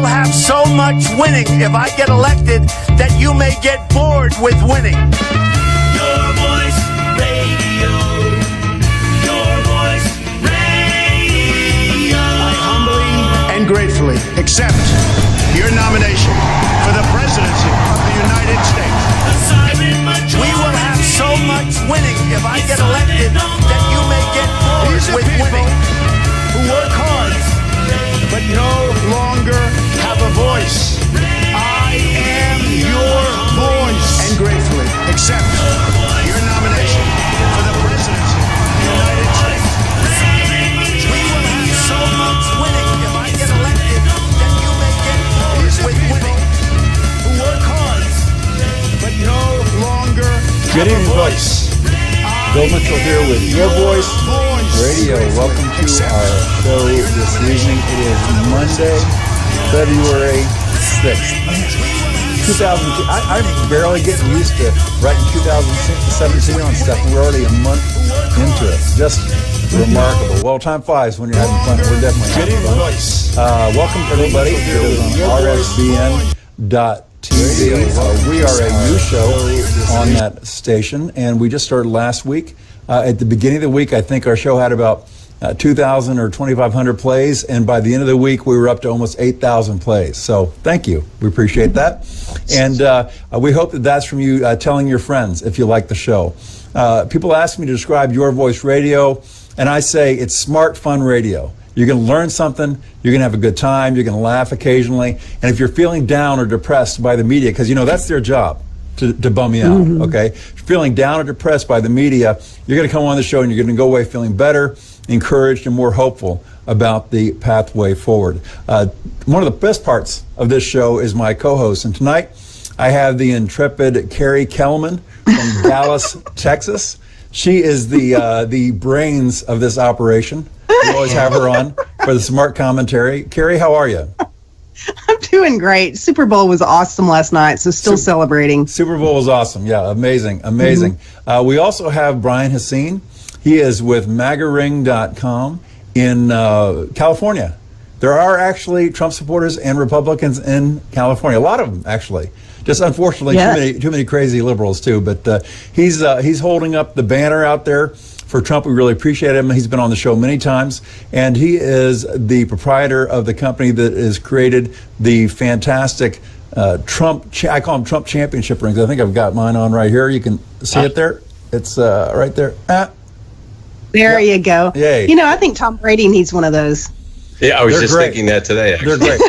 have so much winning if I get elected that you may get bored with winning. Your Voice Radio. Your Voice Radio. I humbly and gratefully accept your nomination for the presidency of the United States. We will have so much winning if I get elected that you may get bored with winning. Who work hard but no longer have a voice. I am your voice. And gratefully accept your nomination for the presidency of the United States. We will have so much winning if I get elected that you may get bored with winning. Who work hard but no longer have a voice. Bill Mitchell here with Your Voice Radio. Welcome to our show this evening. It is Monday, February 6th, 2002. I'm barely getting used to writing 2017 on stuff, and we're already a month into it. Just remarkable. Well, time flies when you're having fun. We're definitely having fun. Welcome, everybody. It is on rsbn.TV. We are a new show on that station, and we just started last week. At the beginning of the week, I think our show had about 2,000 or 2,500 plays, and by the end of the week, we were up to almost 8,000 plays. So thank you. We appreciate that. And we hope that that's from you telling your friends if you like the show. People ask me to describe Your Voice Radio, and I say it's smart, fun radio. You're going to learn something. You're going to have a good time. You're going to laugh occasionally. And if you're feeling down or depressed by the media, because, that's their job, to bum you out, okay? If you're feeling down or depressed by the media, you're going to come on the show and you're going to go away feeling better, encouraged, and more hopeful about the pathway forward. One of the best parts of this show is my co-host. And tonight, I have the intrepid Carrie Kellerman from Dallas, Texas. She is the brains of this operation. We always have her on for the smart commentary. Carrie, how are you? I'm doing great. Super Bowl was awesome last night, so still celebrating. Super Bowl was awesome. Yeah, amazing. We also have Brian Hassine. He is with magaring.com in California. There are actually Trump supporters and Republicans in California. A lot of them, actually. Just unfortunately, too many crazy liberals, too. But he's holding up the banner out there for Trump. We really appreciate him. He's been on the show many times, and he is the proprietor of the company that has created the fantastic I call them Trump championship rings. I think I've got mine on right here. You can see it there. It's right there. There you go. Yay. I think Tom Brady needs one of those. Yeah, I was just thinking that today, actually. They're great.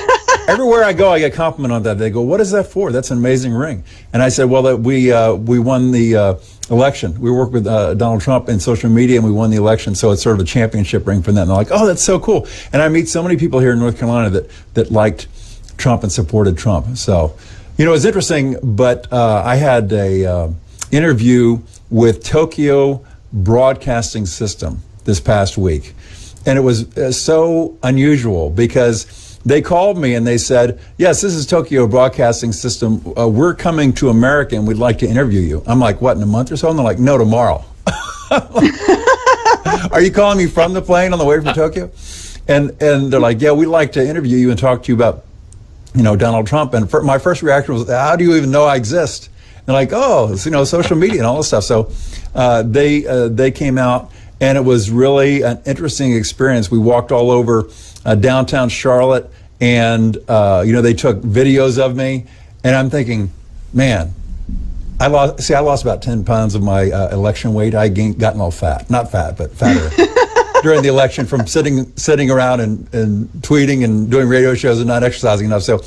Everywhere I go, I get a compliment on that. They go, "What is that for? That's an amazing ring." And I said, "Well, that we won the election. We work with Donald Trump in social media, and we won the election, so it's sort of a championship ring for them." And they're like, "Oh, that's so cool." And I meet so many people here in North Carolina that liked Trump and supported Trump. So, it's interesting. But I had a interview with Tokyo Broadcasting System this past week, and it was so unusual because they called me and they said, "Yes, this is Tokyo Broadcasting System. We're coming to America and we'd like to interview you." I'm like, "What, in a month or so?" And they're like, "No, tomorrow." "Are you calling me from the plane on the way from Tokyo?" And they're like, "Yeah, we'd like to interview you and talk to you about, Donald Trump." And my first reaction was, "How do you even know I exist?" And they're like, "Oh, it's, social media and all this stuff." So they came out, and it was really an interesting experience. We walked all over downtown Charlotte, and they took videos of me, and I'm thinking, man, I lost about 10 pounds of my election weight. I gotten all fat, not fat, but fatter during the election from sitting around and tweeting and doing radio shows and not exercising enough. So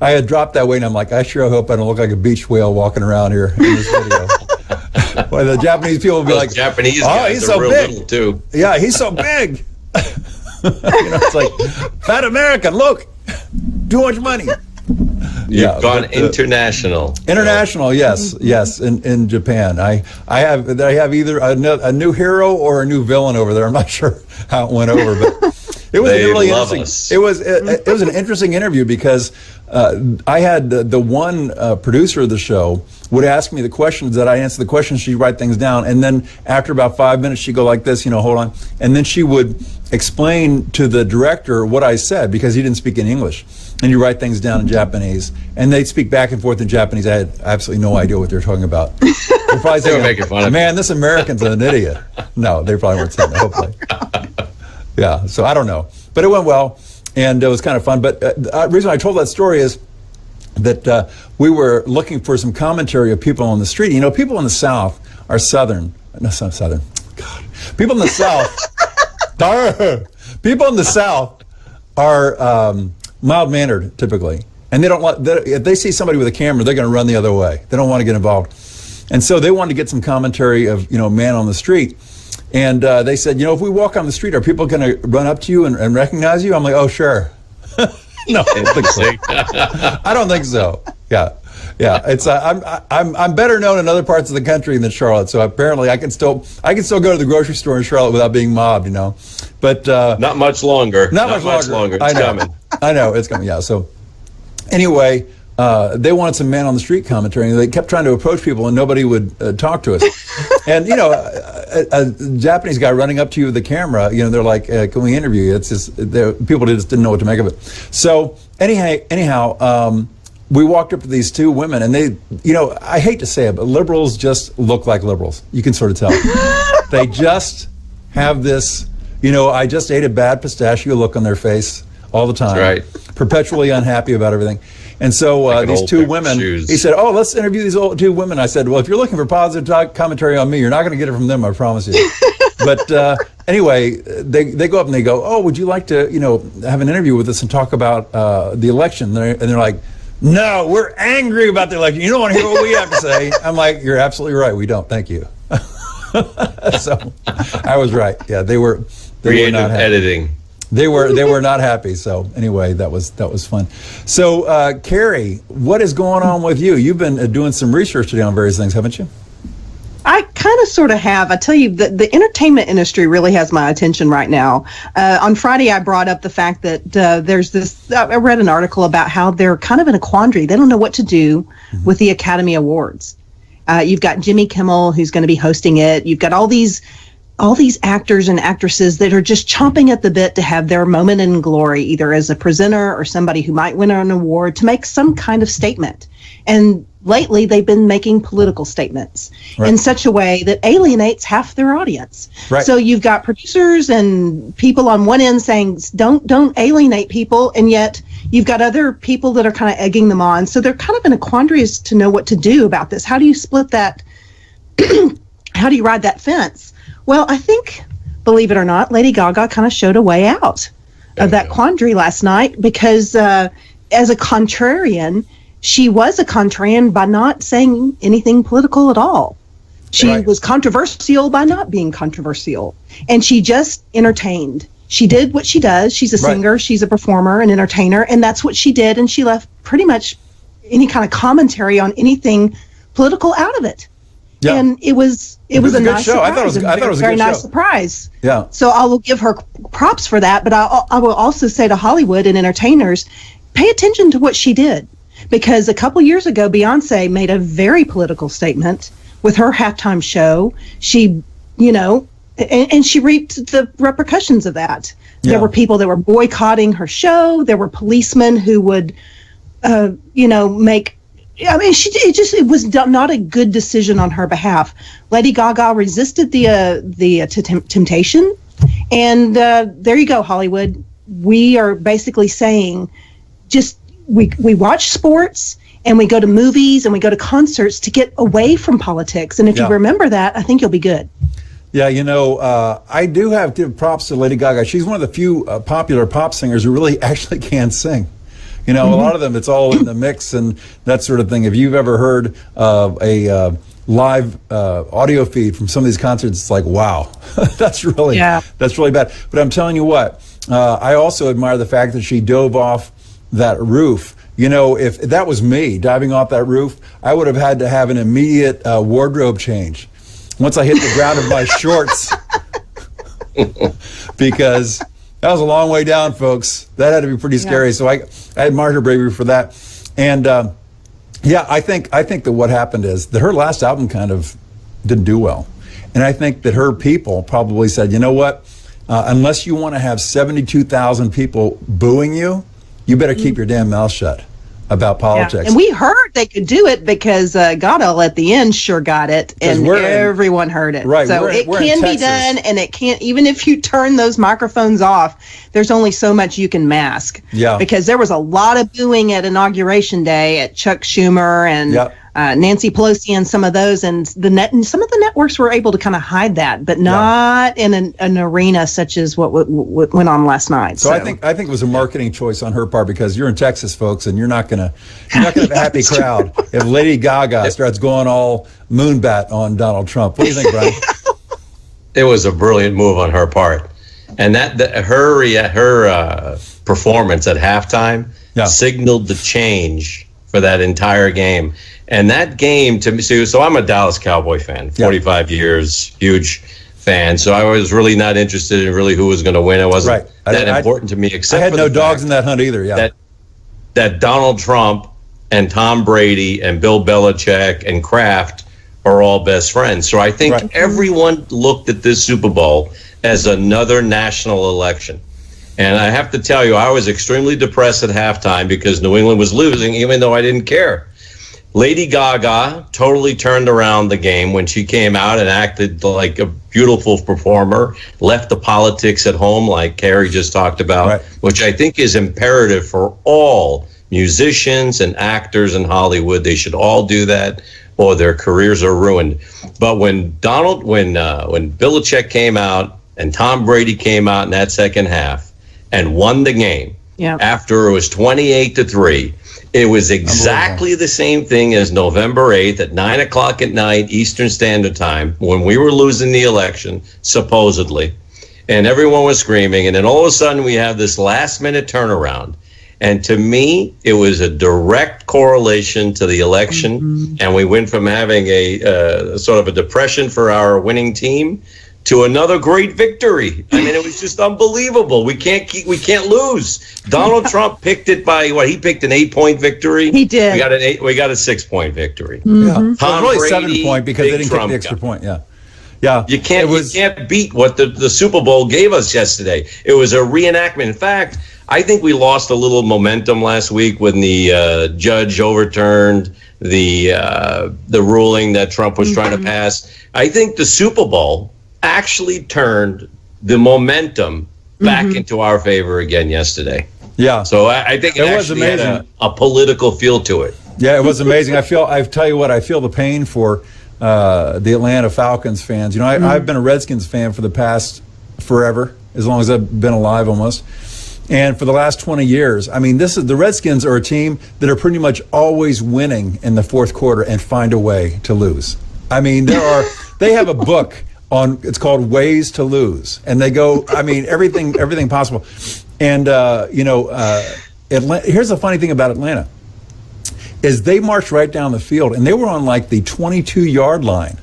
I had dropped that weight, and I'm like, I sure hope I don't look like a beach whale walking around here in this video. Well, the Japanese people will be like, Japanese "Oh, guys he's are so real big." little too. Yeah, he's so big. It's like, fat American, look, too much money. You've gone international. International, yes, in Japan. I have either a new hero or a new villain over there. I'm not sure how it went over, but It was They really love interesting. us. It was an interesting interview because I had the one producer of the show would ask me the questions that I answer the questions. She'd write things down, and then after about 5 minutes, she'd go like this, hold on, and then she would explain to the director what I said because he didn't speak in English, and you write things down in Japanese, and they'd speak back and forth in Japanese. I had absolutely no idea what they were talking about. They're probably They were saying, making fun of "Man, this American's an idiot." No, they probably weren't saying that. Hopefully. Yeah, so I don't know. But it went well, and it was kind of fun. But the reason I told that story is that we were looking for some commentary of people on the street. People in the South are Southern. No, it's not Southern. God. People in the South... people in the South are mild-mannered, typically. And they don't if they see somebody with a camera, they're going to run the other way. They don't want to get involved. And so they wanted to get some commentary of, man on the street. And they said, if we walk on the street, are people going to run up to you and recognize you? I'm like, oh, sure. No, I don't think so. I don't think so. Yeah. It's I'm better known in other parts of the country than Charlotte, so apparently I can still go to the grocery store in Charlotte without being mobbed, But not much longer. Not much longer. It's coming. I know it's coming. Yeah. So anyway, they wanted some man on the street commentary, and they kept trying to approach people, and nobody would talk to us. And a Japanese guy running up to you with the camera, they're like, "Can we interview you?" It's just people just didn't know what to make of it. So anyhow, we walked up to these two women, and they, I hate to say it, but liberals just look like liberals. You can sort of tell. They just have this, I just ate a bad pistachio look on their face all the time. Right. Perpetually unhappy about everything. And so Like these two women, shoes. he said, "Oh, let's interview these two women." I said, "Well, if you're looking for positive commentary on me, you're not going to get it from them, I promise you." But anyway, they go up and they go, "Oh, would you like to, have an interview with us and talk about the election?" And they're like, "No, we're angry about the election. You don't want to hear what we have to say." I'm like, "You're absolutely right. We don't. Thank you." So I was right. Yeah, they were Creative not happy. editing. They were not happy. So anyway, that was fun. So Carrie, what is going on with you? You've been doing some research today on various things, haven't you? I kind of sort of have. I tell you, the entertainment industry really has my attention right now. On Friday, I brought up the fact that there's this, I read an article about how they're kind of in a quandary. They don't know what to do with the Academy Awards. You've got Jimmy Kimmel, who's going to be hosting it. You've got all these actors and actresses that are just chomping at the bit to have their moment in glory, either as a presenter or somebody who might win an award, to make some kind of statement. And lately, they've been making political statements in such a way that alienates half their audience. Right. So you've got producers and people on one end saying, don't alienate people, and yet you've got other people that are kind of egging them on. So they're kind of in a quandary as to know what to do about this. How do you split that? How do you ride that fence? Well, I think, believe it or not, Lady Gaga kind of showed a way out of that quandary last night because as a contrarian, she was a contrarian by not saying anything political at all. She was controversial by not being controversial. And she just entertained. She did what she does. She's a singer, she's a performer, an entertainer, and that's what she did. And she left pretty much any kind of commentary on anything political out of it. Yeah. And it was a nice show. surprise. I thought it was a very good nice show. surprise. Yeah. So I will give her props for that, but I will also say to Hollywood and entertainers, pay attention to what she did, because a couple years ago, Beyonce made a very political statement with her halftime show. She, and she reaped the repercussions of that. Yeah. There were people that were boycotting her show. There were policemen who would, make. I mean, it was not a good decision on her behalf. Lady Gaga resisted the temptation, and there you go, Hollywood. We are basically saying, just we watch sports and we go to movies and we go to concerts to get away from politics. And if you remember that, I think you'll be good. Yeah, I do have to give props to Lady Gaga. She's one of the few popular pop singers who really actually can sing. A lot of them, it's all in the mix and that sort of thing. If you've ever heard a live audio feed from some of these concerts, it's like, wow, that's really bad. But I'm telling you what, I also admire the fact that she dove off that roof. If that was me diving off that roof, I would have had to have an immediate wardrobe change once I hit the ground in my shorts, because That was a long way down, folks. That had to be pretty scary. So I admire her bravery for that. And I think that what happened is that her last album kind of didn't do well. And I think that her people probably said, you know what, unless you want to have 72,000 people booing you, you better keep your damn mouth shut about politics. And we heard they could do it because Goddell at the end sure got it, and everyone heard it. Right, so it can be done, and it can't, even if you turn those microphones off, there's only so much you can mask. Yeah. Because there was a lot of booing at Inauguration Day at Chuck Schumer and Nancy Pelosi and some of those, and some of the networks were able to kind of hide that, but not in an arena such as what went on last night. So I think it was a marketing choice on her part, because you're in Texas, folks, and you're not gonna have a happy crowd if Lady Gaga starts going all moonbat on Donald Trump. What do you think, Brian? It was a brilliant move on her part, and her performance at halftime signaled the change for that entire game. And that game, to me, so I'm a Dallas Cowboy fan, 45 years, huge fan. So I was really not interested in really who was going to win. It wasn't that important to me. Except I had no dogs in that hunt either. Yeah, that Donald Trump and Tom Brady and Bill Belichick and Kraft are all best friends. So I think everyone looked at this Super Bowl as another national election. And I have to tell you, I was extremely depressed at halftime because New England was losing, even though I didn't care. Lady Gaga totally turned around the game when she came out and acted like a beautiful performer, left the politics at home like Carrie just talked about, which I think is imperative for all musicians and actors in Hollywood. They should all do that or their careers are ruined. But when Belichick came out and Tom Brady came out in that second half and won the game after it was 28-3, it was exactly the same thing as November 8th at 9 o'clock at night, Eastern Standard Time, when we were losing the election, supposedly, and everyone was screaming. And then all of a sudden we have this last-minute turnaround. And to me, it was a direct correlation to the election. And we went from having a sort of a depression for our winning team to another great victory. I mean, it was just unbelievable. We can't lose. Donald Trump picked it by what? He picked an 8-point victory. He did. We got a 6-point victory. Yeah, Tom really Brady, 7-point because they didn't kick the extra point. Yeah. You can't beat what the Super Bowl gave us yesterday. It was a reenactment. In fact, I think we lost a little momentum last week when the judge overturned the ruling that Trump was trying to pass. I think the Super Bowl actually turned the momentum back into our favor again yesterday. Yeah. So I think it actually was amazing. Had a political feel to it. Yeah, it was amazing. I tell you what, I feel the pain for the Atlanta Falcons fans. You know, I've been a Redskins fan for the past forever, as long as I've been alive almost. And for the last 20 years, I mean, the Redskins are a team that are pretty much always winning in the fourth quarter and find a way to lose. I mean, they have a book it's called Ways to Lose, and they go, I mean, everything possible. And here's the funny thing about Atlanta is they marched right down the field, and they were on like the 22-yard line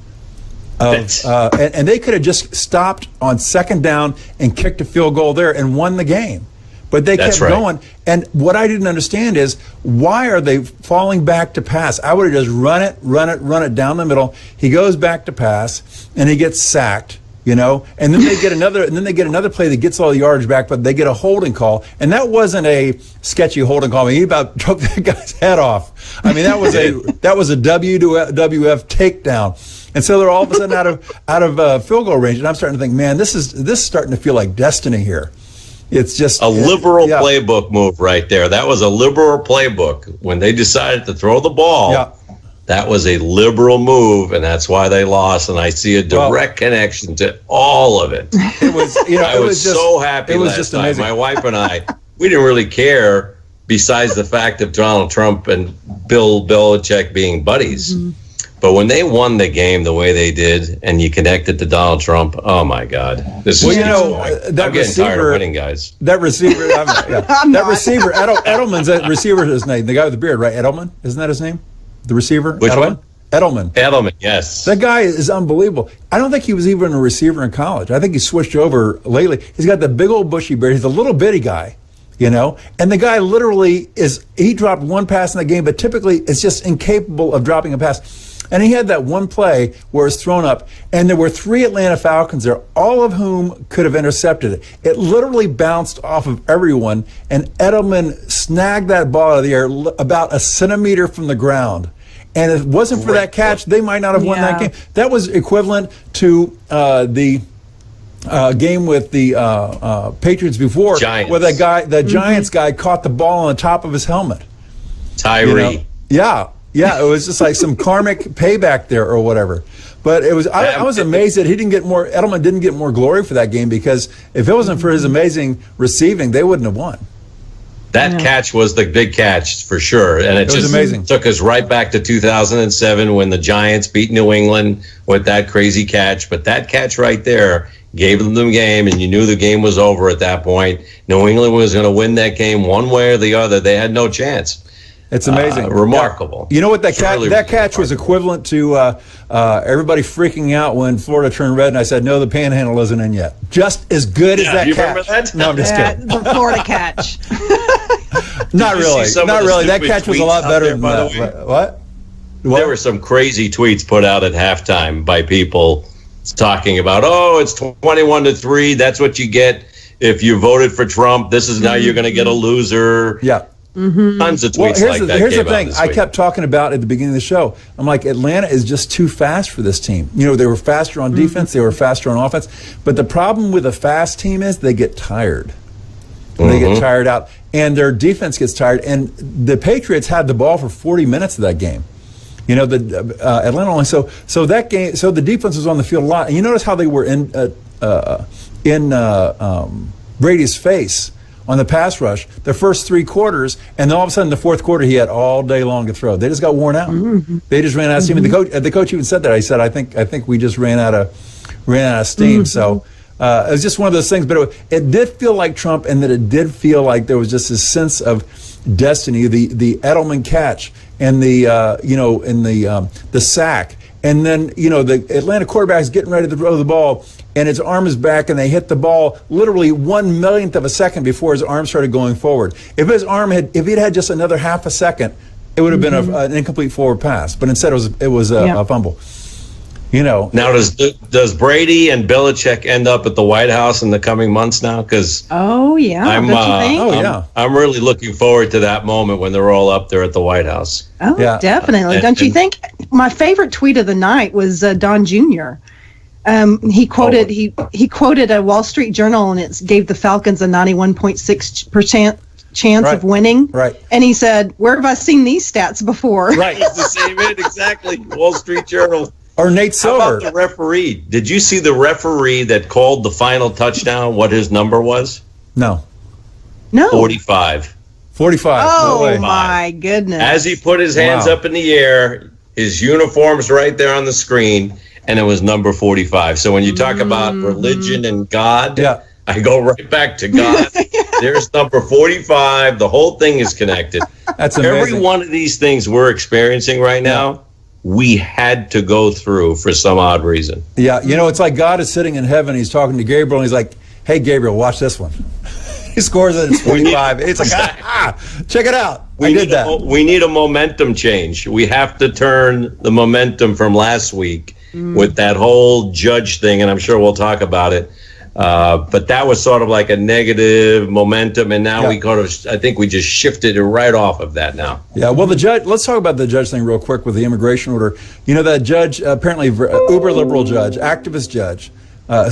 and they could have just stopped on second down and kicked a field goal there and won the game. But they kept going. And what I didn't understand is, why are they falling back to pass? I would have just run it down the middle. He goes back to pass, and he gets sacked, you know. And then they get another play that gets all the yardage back, but they get a holding call. And that wasn't a sketchy holding call. I mean, he about took that guy's head off. I mean, that was a WWF takedown. And so they're all of a sudden out of field goal range. And I'm starting to think, man, this is starting to feel like destiny here. It's just a liberal playbook move right there. That was a liberal playbook when they decided to throw the ball. Yeah. That was a liberal move, and that's why they lost. And I see a direct connection to all of it. It was, I was so happy. It was just amazing. My wife and I, we didn't really care, besides the fact of Donald Trump and Bill Belichick being buddies. Mm-hmm. But when they won the game the way they did, and you connected to Donald Trump, oh my God! I'm getting tired of winning, guys. That receiver, Edelman's that receiver. His name, the guy with the beard, right? Edelman, isn't that his name? The receiver, Which Edelman? one? Edelman, yes. That guy is unbelievable. I don't think he was even a receiver in college. I think he switched over lately. He's got the big old bushy beard. He's a little bitty guy, and the guy literally he dropped one pass in the game, but typically it's just incapable of dropping a pass. And he had that one play where it's thrown up, and there were 3 Atlanta Falcons there, all of whom could have intercepted it. It literally bounced off of everyone, and Edelman snagged that ball out of the air about a centimeter from the ground. And if it wasn't for that catch, they might not have won that game. That was equivalent to the game with the Patriots before, Giants. where the Giants guy caught the ball on the top of his helmet. Tyree. Yeah, it was just like some karmic payback there or whatever. But it was I was amazed that Edelman didn't get more glory for that game, because if it wasn't for his amazing receiving, they wouldn't have won. That catch was the big catch for sure. And it was just amazing. Took us right back to 2007 when the Giants beat New England with that crazy catch. But that catch right there gave them the game, and you knew the game was over at that point. New England was going to win that game one way or the other. They had no chance. It's amazing. Remarkable. You know what, that catch was equivalent to everybody freaking out when Florida turned red, and I said, no, the panhandle isn't in yet. Just as good as that you catch. remember that? No, I'm just kidding. The Florida catch. Not really. Not really. That catch was a lot better than by the that. way? What? There were some crazy tweets put out at halftime by people talking about, it's 21-3. That's what you get if you voted for Trump. This is now you're going to get a loser. Yeah. Tons of tweets like that. Here's the thing I kept talking about at the beginning of the show. I'm like, Atlanta is just too fast for this team. They were faster on defense, they were faster on offense. But the problem with a fast team is they get tired. They get tired out, and their defense gets tired. And the Patriots had the ball for 40 minutes of that game. Atlanta only so that game. So the defense was on the field a lot. And you notice how they were in Brady's face on the pass rush the first 3 quarters, and then all of a sudden the fourth quarter he had all day long to throw. They just got worn out. They just ran out of steam. And the coach even said that. He said, I think we just ran out of steam. So it was just one of those things. But it did feel like Trump, and that it did feel like there was just this sense of destiny. The Edelman catch and the sack, and then the Atlanta quarterback's getting ready to throw the ball, and his arm is back, and they hit the ball literally 1/1,000,000th of a second before his arm started going forward. If he'd had just another half a second, it would have been an incomplete forward pass. But instead, it was a fumble. Now, does Brady and Belichick end up at the White House in the coming months now? Because don't you think? I'm really looking forward to that moment when they're all up there at the White House. Oh, yeah. Definitely. Don't you think? My favorite tweet of the night was Don Jr. He quoted a Wall Street Journal, and it gave the Falcons a 91.6% chance of winning. Right. And he said, "Where have I seen these stats before?" Right. It's the same exactly. Wall Street Journal. Or Nate Silver. How about the referee? Did you see the referee that called the final touchdown? What his number was? No. 45. 45. Oh, no my goodness. As he put his hands up in the air, his uniform's right there on the screen, and it was number 45. So when you talk about religion and God, I go right back to God. There's number 45. The whole thing is connected. That's amazing. Every one of these things we're experiencing right now, we had to go through for some odd reason. Yeah, it's like God is sitting in heaven. He's talking to Gabriel, and he's like, hey, Gabriel, watch this one. He scores it, it's 45. It's like, check it out. We did that. We need a momentum change. We have to turn the momentum from last week with that whole judge thing, and I'm sure we'll talk about it. But that was sort of like a negative momentum, and now I think we just shifted it right off of that now. Yeah, well, let's talk about the judge thing real quick with the immigration order. That judge, apparently uber liberal judge, activist judge,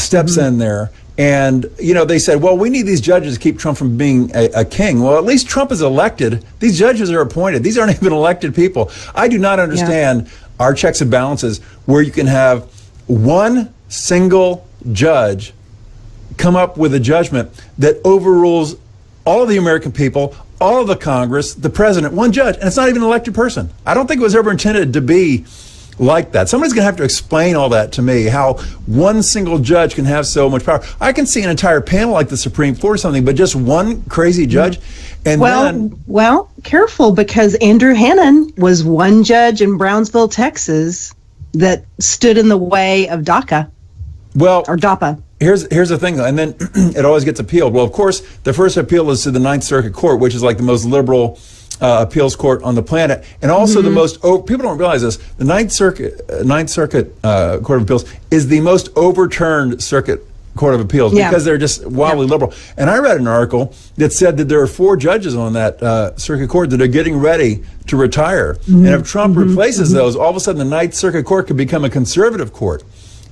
steps in there, and, they said, well, we need these judges to keep Trump from being a king. Well, at least Trump is elected. These judges are appointed. These aren't even elected people. I do not understand our checks and balances where you can have one single judge come up with a judgment that overrules all of the American people, all of the Congress, the president, one judge, and it's not even an elected person. I don't think it was ever intended to be like that. Somebody's going to have to explain all that to me, how one single judge can have so much power. I can see an entire panel like the Supreme Court or something, but just one crazy judge. And well, careful, because Andrew Hannon was one judge in Brownsville, Texas, that stood in the way of DACA. Well, or DAPA. Here's the thing, though, and then it always gets appealed. Well, of course, the first appeal is to the Ninth Circuit Court, which is like the most liberal appeals court on the planet, and also the most. People don't realize this. The Ninth Circuit Court of Appeals is the most overturned circuit court of appeals because they're just wildly liberal. And I read an article that said that there are 4 judges on that circuit court that are getting ready to retire, and if Trump replaces those, all of a sudden the Ninth Circuit Court could become a conservative court.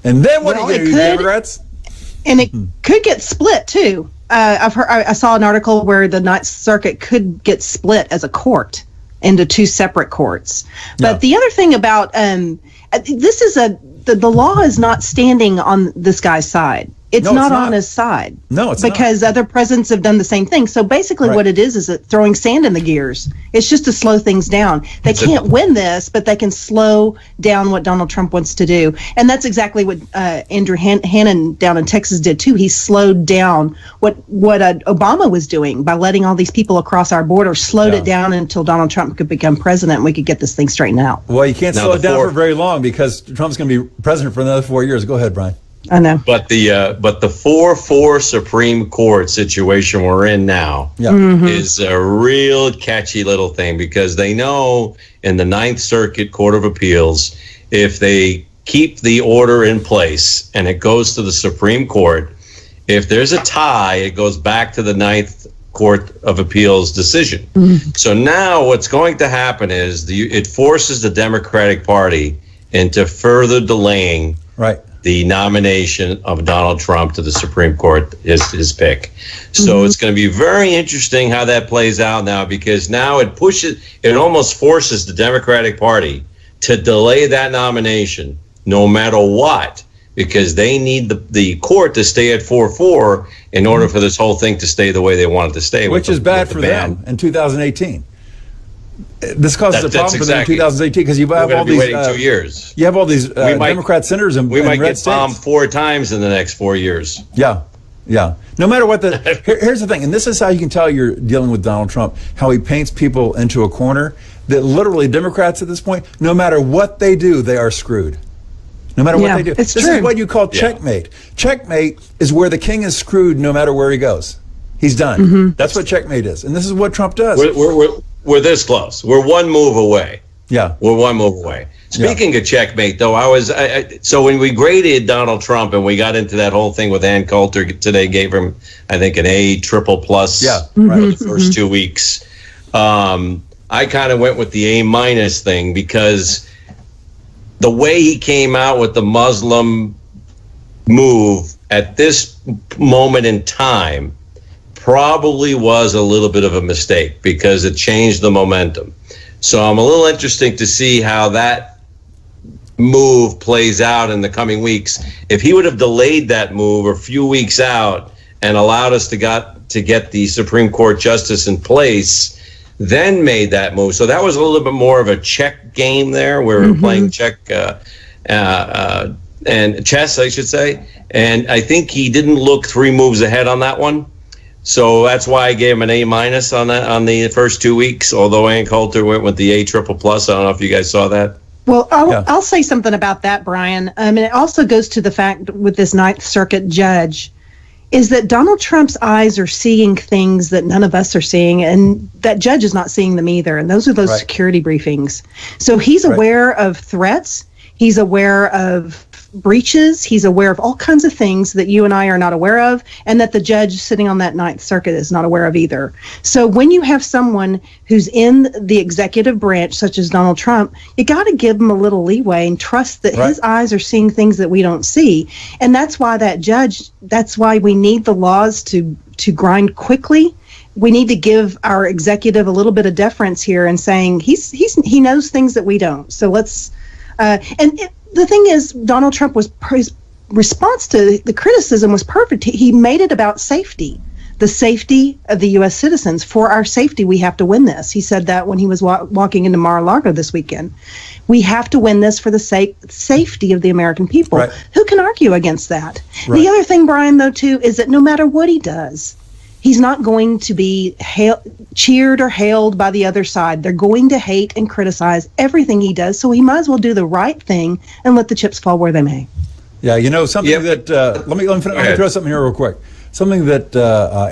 And then what are you going to do, Democrats? And it could get split too. I saw an article where the Ninth Circuit could get split as a court into 2 separate courts. But the other thing about this is the law is not standing on this guy's side. It's not on his side. No, it's because other presidents have done the same thing. So basically what it is it throwing sand in the gears. It's just to slow things down. They can't win this, but they can slow down what Donald Trump wants to do. And that's exactly what Andrew Hannon down in Texas did too. He slowed down what Obama was doing by letting all these people across our border, slowed it down until Donald Trump could become president and we could get this thing straightened out. Well, you can't slow it down for very long because Trump's going to be president for another 4 years. Go ahead, Brian. I know. But the 4-4 Supreme Court situation we're in now is a real catchy little thing, because they know in the Ninth Circuit Court of Appeals, if they keep the order in place and it goes to the Supreme Court, if there's a tie, it goes back to the Ninth Court of Appeals decision. So now what's going to happen is it forces the Democratic Party into further delaying the nomination of Donald Trump to the Supreme Court, his pick. So it's going to be very interesting how that plays out now, because now it almost forces the Democratic Party to delay that nomination no matter what, because they need the court to stay at 4-4 in order for this whole thing to stay the way they want it to stay. Which is bad for them in 2018. This causes a problem for them in 2018 because you have all these. Waiting 2 years. You have all these Democrat senators in we might red get states. bombed 4 times in the next 4 years. Yeah. No matter what here's the thing, and this is how you can tell you're dealing with Donald Trump, how he paints people into a corner that literally Democrats at this point, no matter what they do, they are screwed. No matter what they do. This is what you call checkmate. Checkmate is where the king is screwed no matter where he goes. He's done. That's what checkmate is. And this is what Trump does. We're this close. We're one move away. Yeah. We're one move away. Speaking of checkmate, though, so when we graded Donald Trump and we got into that whole thing with Ann Coulter today, gave him, I think, an A++ for the first 2 weeks. I kind of went with the A- thing because the way he came out with the Muslim move at this moment in time probably was a little bit of a mistake because it changed the momentum. So I'm a little interested to see how that move plays out in the coming weeks. If he would have delayed that move a few weeks out and allowed us to get the Supreme Court justice in place, then made that move. So that was a little bit more of a check game there. We were playing check and chess, I should say. And I think he didn't look 3 moves ahead on that one. So that's why I gave him an A- on the first 2 weeks, although Ann Coulter went with the A++. I don't know if you guys saw that. Well, I'll say something about that, Brian. And it also goes to the fact with this Ninth Circuit judge is that Donald Trump's eyes are seeing things that none of us are seeing, and that judge is not seeing them either. And those are those security briefings. So he's aware of threats. He's aware of breaches. He's aware of all kinds of things that you and I are not aware of, and that the judge sitting on that Ninth Circuit is not aware of either. So when you have someone who's in the executive branch, such as Donald Trump, you got to give him a little leeway and trust that his eyes are seeing things that we don't see. And that's why that's why we need the laws to grind quickly. We need to give our executive a little bit of deference here and saying he knows things that we don't. So let's the thing is, Donald Trump his response to the criticism was perfect. He made it about safety. the safety of the U.S. citizens. For our safety, we have to win this. He said that when he was walking into Mar-a-Lago this weekend. We have to win this for the safety of the American people. Right. Who can argue against that? Right. The other thing, Brian, though, too, is that no matter what he does, he's not going to be cheered or hailed by the other side. They're going to hate and criticize everything he does, so he might as well do the right thing and let the chips fall where they may. Yeah, something that, let me throw something here real quick. Something that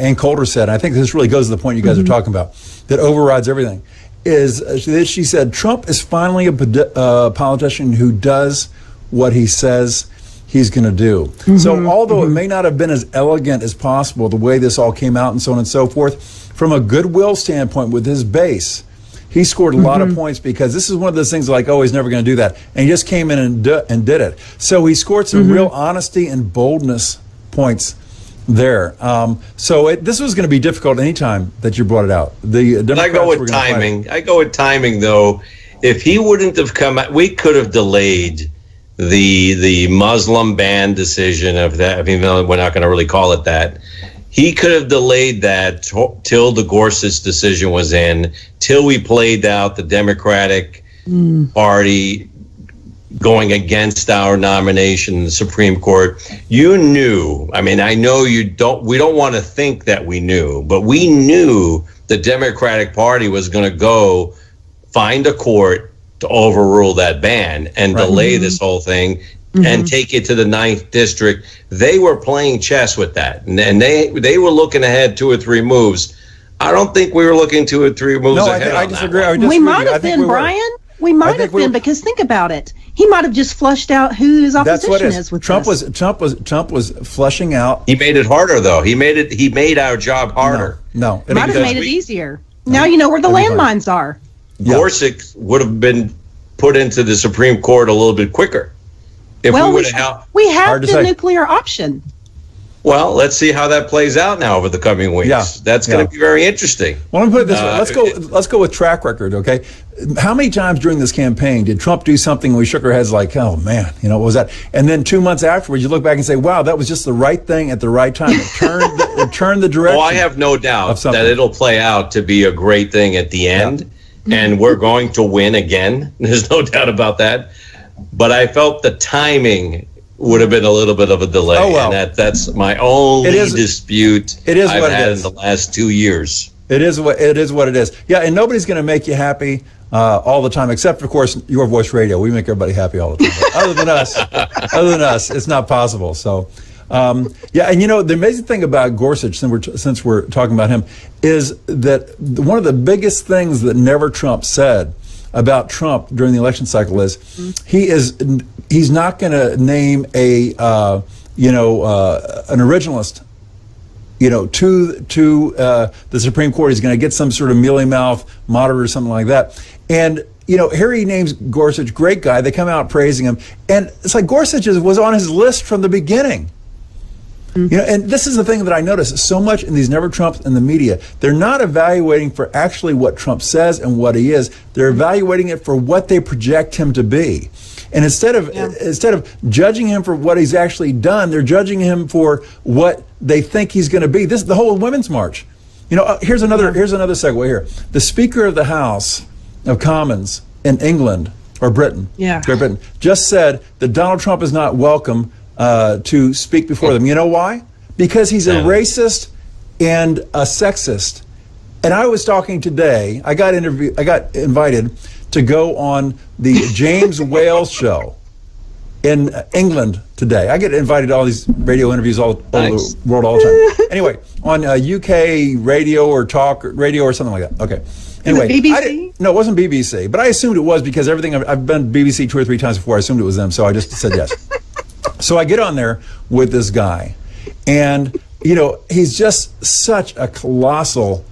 Ann Coulter said, and I think this really goes to the point you guys are talking about, that overrides everything, is she said, Trump is finally a politician who does what he says he's going to do. So although it may not have been as elegant as possible, the way this all came out and so on and so forth, from a goodwill standpoint with his base, he scored a lot of points, because this is one of those things like, oh, he's never going to do that. And he just came in and did it. So he scored some real honesty and boldness points there. This was going to be difficult any time that you brought it out. The Democrats I go with timing. I go with timing, though. If he wouldn't have come out, we could have delayed the Muslim ban decision of that. I mean, we're not going to really call it that. He could have delayed that till the Gorsuch decision was in, till we played out the Democratic Party going against our nomination in the Supreme Court. You knew, I mean, I know we don't want to think that we knew, but we knew the Democratic Party was going to go find a court to overrule that ban and delay this whole thing and take it to the 9th district. They were playing chess with that, and they were looking ahead 2 or 3 moves. I don't think we were looking 2 or 3 moves ahead. I disagree. We might have been, Brian. We might have been, because think about it. He might have just flushed out who his opposition is with Trump this. Trump was flushing out. He made it harder, though. He made our job harder. No. Might have made it easier. Now you know where the landmines are. Gorsuch would have been put into the Supreme Court a little bit quicker. If we have the nuclear option. Well, let's see how that plays out now over the coming weeks. Yeah. That's going to be very interesting. Well, let me put it this way. Let's go with track record, okay? How many times during this campaign did Trump do something and we shook our heads like, oh, man, what was that? And then 2 months afterwards, you look back and say, wow, that was just the right thing at the right time. It turned the direction. Well, I have no doubt that it'll play out to be a great thing at the end, and we're going to win again. There's no doubt about that. But I felt the timing would have been a little bit of a delay. Oh, well. And that's my only dispute I've had in the last 2 years. It is what it is. Yeah, and nobody's going to make you happy all the time, except, of course, Your Voice Radio. We make everybody happy all the time. Other than us, it's not possible. So, and the amazing thing about Gorsuch, since we're talking about him, is that one of the biggest things that Never Trump said about Trump during the election cycle is he's not going to name an originalist to the Supreme Court. He's going to get some sort of mealy-mouthed moderate or something like that. And here he names Gorsuch, great guy. They come out praising him, and it's like Gorsuch was on his list from the beginning. And this is the thing that I notice so much in these Never Trumps in the media. They're not evaluating for actually what Trump says and what he is. They're evaluating it for what they project him to be. And instead of judging him for what he's actually done, they're judging him for what they think he's going to be. This is the whole Women's March. Here's another segue here. The Speaker of the House of Commons in England or Britain, Great Britain, just said that Donald Trump is not welcome to speak before them. You know why? Because he's a racist and a sexist. And I was talking today. I got invited to go on the James Whale show in England today. I get invited to all these radio interviews all over the world all the time. Anyway, on UK radio or talk radio or something like that. Okay. Anyway, BBC? No, it wasn't BBC, but I assumed it was because everything I've been BBC 2 or 3 times before. I assumed it was them, so I just said yes. So I get on there with this guy, and he's just such a colossal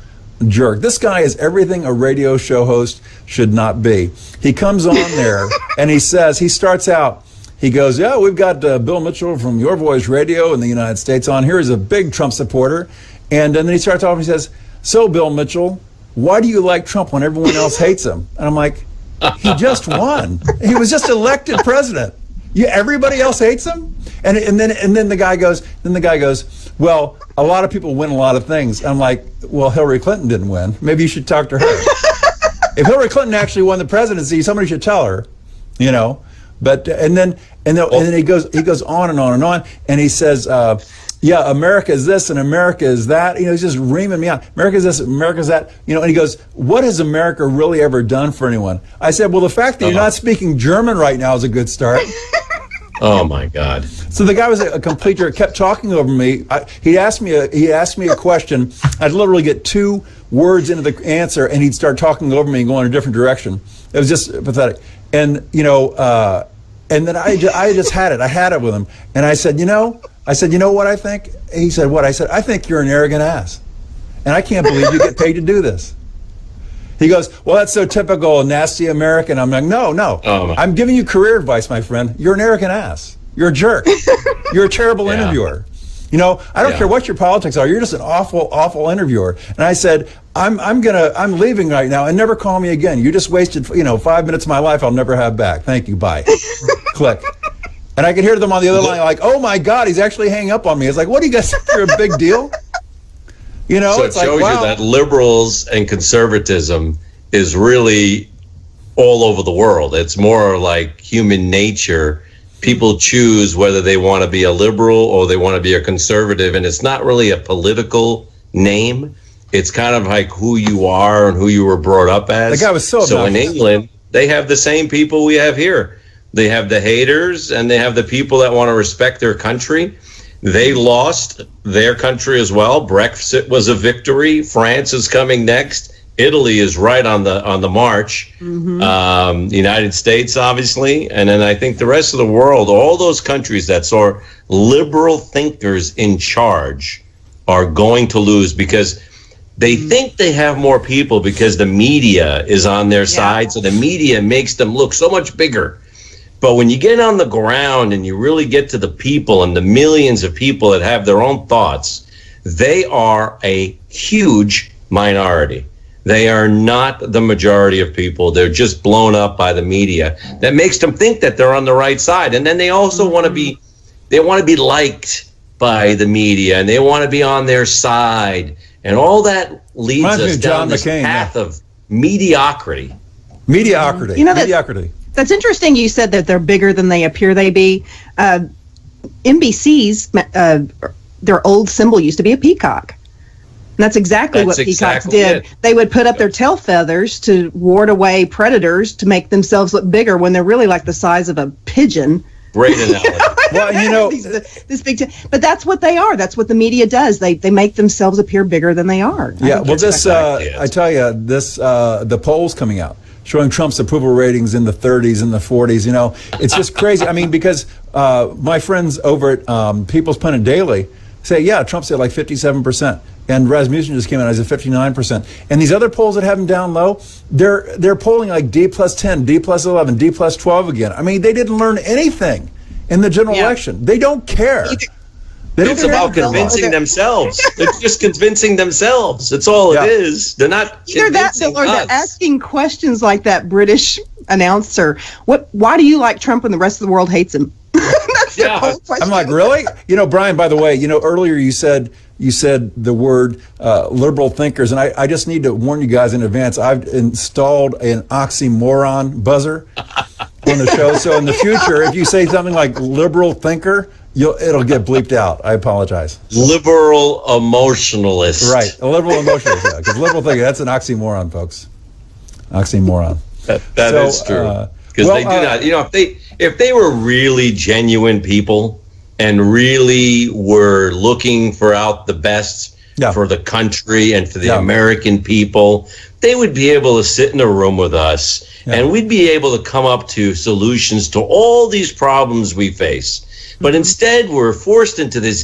jerk. This guy is everything a radio show host should not be. He comes on there and he starts out, he goes, yeah, we've got Bill Mitchell from Your Voice Radio in the United States on here. He's a big Trump supporter. And then he starts off and he says, so Bill Mitchell, why do you like Trump when everyone else hates him? And I'm like, he just won. He was just elected president. Everybody else hates him? And then the guy goes, well, a lot of people win a lot of things. I'm like, well, Hillary Clinton didn't win. Maybe you should talk to her. If Hillary Clinton actually won the presidency, somebody should tell her, you know. But and then he goes on and on and on, and he says, yeah, America is this and America is that. You know, he's just reaming me out. America is this, America is that. You know, and he goes, what has America really ever done for anyone? I said, well, the fact that you're not speaking German right now is a good start. Oh my God! So the guy was a complete jerk. Kept talking over me. He asked me a question. I'd literally get 2 words into the answer, and he'd start talking over me and going in a different direction. It was just pathetic. And you know, and then I just had it. I had it with him, and I said, you know what I think? He said, what? I said, I think you're an arrogant ass, and I can't believe you get paid to do this. He goes, well, that's so typical nasty American. I'm like, no. I'm giving you career advice, my friend. You're an arrogant ass. You're a jerk. You're a terrible interviewer. You know, I don't care what your politics are. You're just an awful, awful interviewer. And I said, I'm leaving right now, and never call me again. You just wasted, 5 minutes of my life I'll never have back. Thank you. Bye. Click. And I could hear them on the other line like, oh my God, he's actually hanging up on me. It's like, what do you guys think you're a big deal? You know, so it's it shows like, wow. you that liberals and conservatism is really all over the world. It's more like human nature. People choose whether they want to be a liberal or they want to be a conservative, and it's not really a political name. It's kind of like who you are and who you were brought up as. The guy was so in England, they have the same people we have here. They have the haters and they have the people that want to respect their country. They lost their country as well. Brexit was a victory. France is coming next. Italy is right on the march. The United States, obviously, and then I think the rest of the world, all those countries that saw liberal thinkers in charge are going to lose because they think they have more people because the media is on their side. So the media makes them look so much bigger. But when you get on the ground and you really get to the people and the millions of people that have their own thoughts, they are a huge minority. They are not the majority of people. They're just blown up by the media. That makes them think that they're on the right side. And then they also want to be liked by the media, and they want to be on their side. And all that leads us down this path of mediocrity. Mediocrity. You know, mediocrity. That's interesting. You said that they're bigger than they appear they be. NBC's their old symbol used to be a peacock. And that's exactly what peacocks did. They would put up their tail feathers to ward away predators to make themselves look bigger when they're really like the size of a pigeon. Great analogy. Well, this big. But that's what they are. That's what the media does. They make themselves appear bigger than they are. Yeah. Well, this I tell you, this the polls coming out showing Trump's approval ratings in the 30s and the 40s. You know, it's just crazy. I mean, because my friends over at People's Pundit Daily say, yeah, Trump's at like 57%. And Rasmussen just came out as a 59%. And these other polls that have him down low, they're polling like D plus 10, D plus 11, D plus 12 again. I mean, they didn't learn anything in the general election. They don't care. It's about convincing themselves. They're just convincing themselves. That's all it is. They're not either that or they're asking questions like that British announcer. Why do you like Trump when the rest of the world hates him? That's the whole question. I'm like, really? You know, Brian, by the way, earlier you said the word liberal thinkers, and I just need to warn you guys in advance. I've installed an oxymoron buzzer on the show. So in the future, if you say something like liberal thinker, it'll get bleeped out. I apologize. Liberal emotionalist. Right, a liberal emotionalist. Yeah, because liberal thinker, that's an oxymoron, folks. Oxymoron. That is true. Because they do not. If they were really genuine people and really were looking for out the best for the country and for the American people, they would be able to sit in a room with us and we'd be able to come up to solutions to all these problems we face. But instead, we're forced into this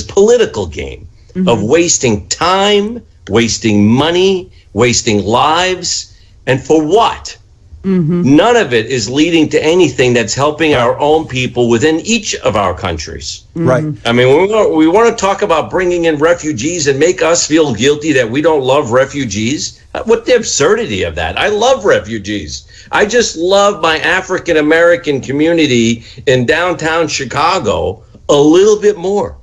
political game of wasting time, wasting money, wasting lives. And for what? None of it is leading to anything that's helping our own people within each of our countries. Right. I mean, we want to talk about bringing in refugees and make us feel guilty that we don't love refugees. What the absurdity of that? I love refugees. I just love my African American community in downtown Chicago a little bit more.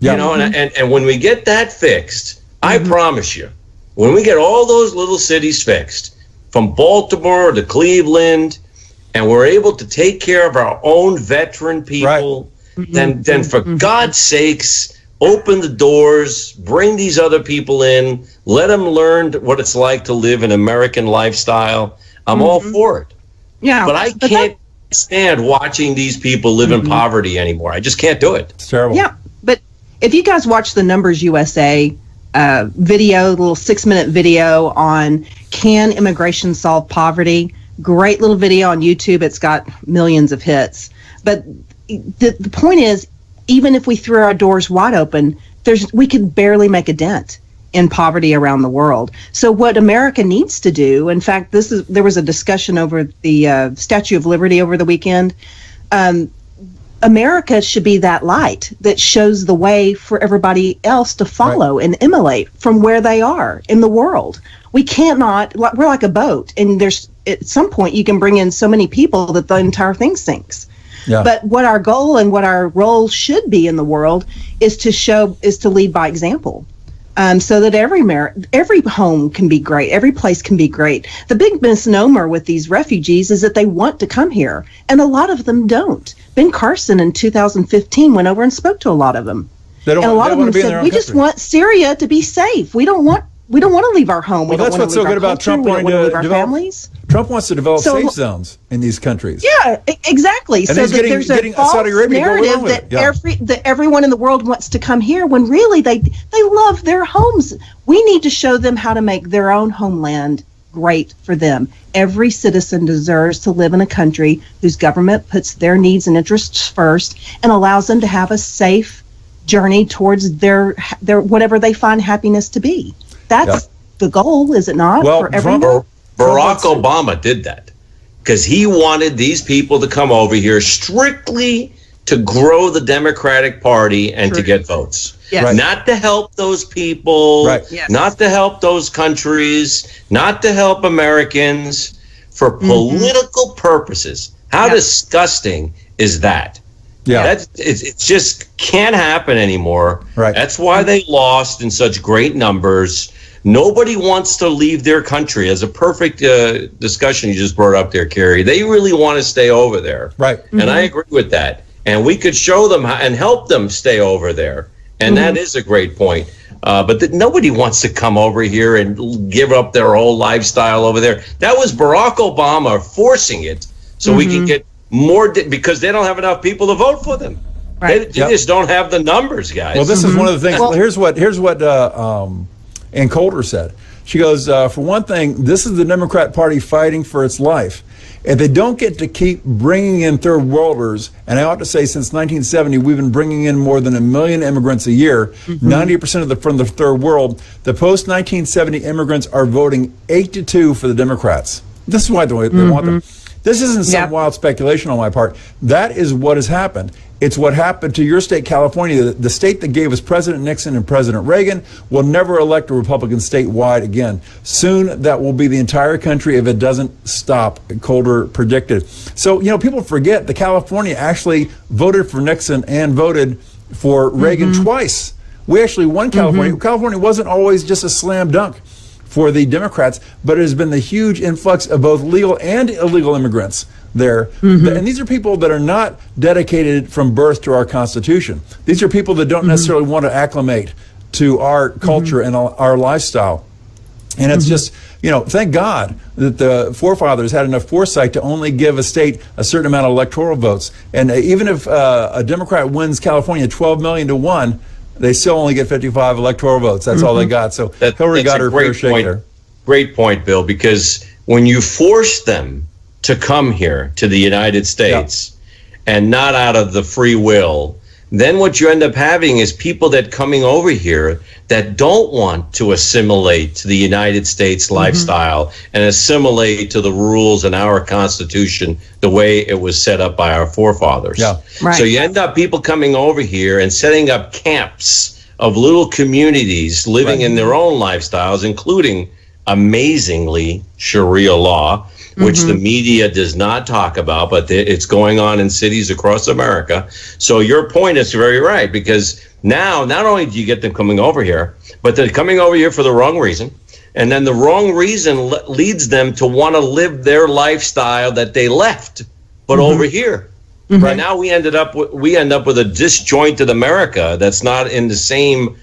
Yeah. You know, and when we get that fixed, I promise you, when we get all those little cities fixed, from Baltimore to Cleveland, and we're able to take care of our own veteran people, then for God's sakes, open the doors, bring these other people in, let them learn what it's like to live an American lifestyle. I'm all for it. Yeah. But I can't stand watching these people live in poverty anymore. I just can't do it. It's terrible. Yeah. But if you guys watch the Numbers USA video, little 6-minute video on can immigration solve poverty, great little video on YouTube. It's got millions of hits. But the point is, even if we threw our doors wide open, we could barely make a dent in poverty around the world. So what America needs to do, in fact, there was a discussion over the Statue of Liberty over the weekend. America should be that light that shows the way for everybody else to follow and emulate from where they are in the world. We cannot, we're like a boat, and at some point you can bring in so many people that the entire thing sinks. Yeah. But what our goal and what our role should be in the world is to lead by example, so that every home can be great, every place can be great. The big misnomer with these refugees is that they want to come here, and a lot of them don't. Ben Carson in 2015 went over and spoke to a lot of them, and a lot of them said, "We just want Syria to be safe. We don't want to leave our home. Well, that's what's so good about Trump wanting to leave our families." Trump wants to develop safe zones in these countries. Yeah, exactly. And so that there's a false narrative that everyone in the world wants to come here, when really they love their homes. We need to show them how to make their own homeland great for them. Every citizen deserves to live in a country whose government puts their needs and interests first and allows them to have a safe journey towards their whatever they find happiness to be. That's the goal, is it not? Well, for everyone? Barack Obama did that because he wanted these people to come over here strictly to grow the Democratic Party and to get votes. Yes. Right. Not to help those people, not to help those countries, not to help Americans, for political purposes. How disgusting is that? Yeah, it just can't happen anymore. Right. That's why they lost in such great numbers. Nobody wants to leave their country. As a perfect discussion you just brought up there, Carrie. They really want to stay over there. Right. And I agree with that. And we could show them and help them stay over there. And that is a great point. But nobody wants to come over here and give up their whole lifestyle over there. That was Barack Obama forcing it so we can get more, because they don't have enough people to vote for them. Right. They just don't have the numbers, guys. Well, this is one of the things. Well, here's what Ann Coulter said. She goes, for one thing, this is the Democrat Party fighting for its life. If they don't get to keep bringing in third worlders, and I ought to say since 1970, we've been bringing in more than 1 million immigrants a year, 90% of them from the third world. The post-1970 immigrants are voting 8-2 for the Democrats. This is why they want them. This isn't some wild speculation on my part. That is what has happened. It's what happened to your state, California. The state that gave us President Nixon and President Reagan will never elect a Republican statewide again. Soon, that will be the entire country if it doesn't stop, Coulter predicted. So, people forget that California actually voted for Nixon and voted for Reagan twice. We actually won California. California wasn't always just a slam dunk for the Democrats, but it has been the huge influx of both legal and illegal immigrants there. And these are people that are not dedicated from birth to our Constitution. These are people that don't necessarily want to acclimate to our culture and our lifestyle. And it's just, thank God that the forefathers had enough foresight to only give a state a certain amount of electoral votes. And even if a Democrat wins California 12 million to 1, they still only get 55 electoral votes. That's all they got. So Hillary got her fair shake there. Great point, Bill, because when you force them to come here to the United States and not out of the free will, then what you end up having is people that coming over here that don't want to assimilate to the United States lifestyle and assimilate to the rules in our Constitution the way it was set up by our forefathers. So you end up people coming over here and setting up camps of little communities living in their own lifestyles, including, amazingly, Sharia law. which the media does not talk about, but it's going on in cities across America. So your point is very right, because now not only do you get them coming over here, but they're coming over here for the wrong reason. And then the wrong reason leads them to want to live their lifestyle that they left, but over here. Right now, we end up with a disjointed America that's not in the same.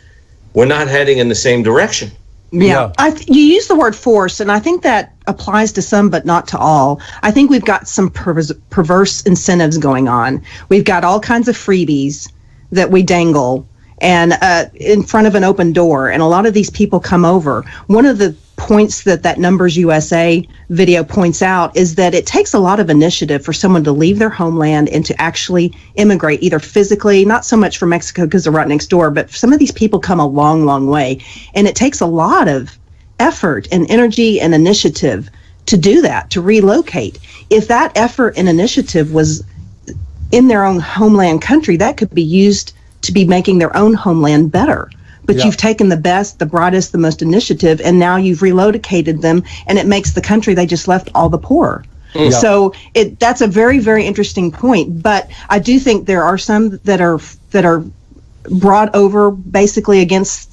We're not heading in the same direction. Yeah. You use the word force, and I think that applies to some, but not to all. I think we've got some perverse incentives going on. We've got all kinds of freebies that we dangle and in front of an open door, and a lot of these people come over. One of the points that Numbers USA video points out is that it takes a lot of initiative for someone to leave their homeland and to actually immigrate, either physically, not so much from Mexico because they're right next door, but some of these people come a long, long way. And it takes a lot of effort and energy and initiative to do that, to relocate. If that effort and initiative was in their own homeland country, that could be used to be making their own homeland better. But you've taken the best, the brightest, the most initiative, and now you've relocated them, and it makes the country they just left all the poorer. So that's a very, very interesting point. But I do think there are some that are brought over basically against.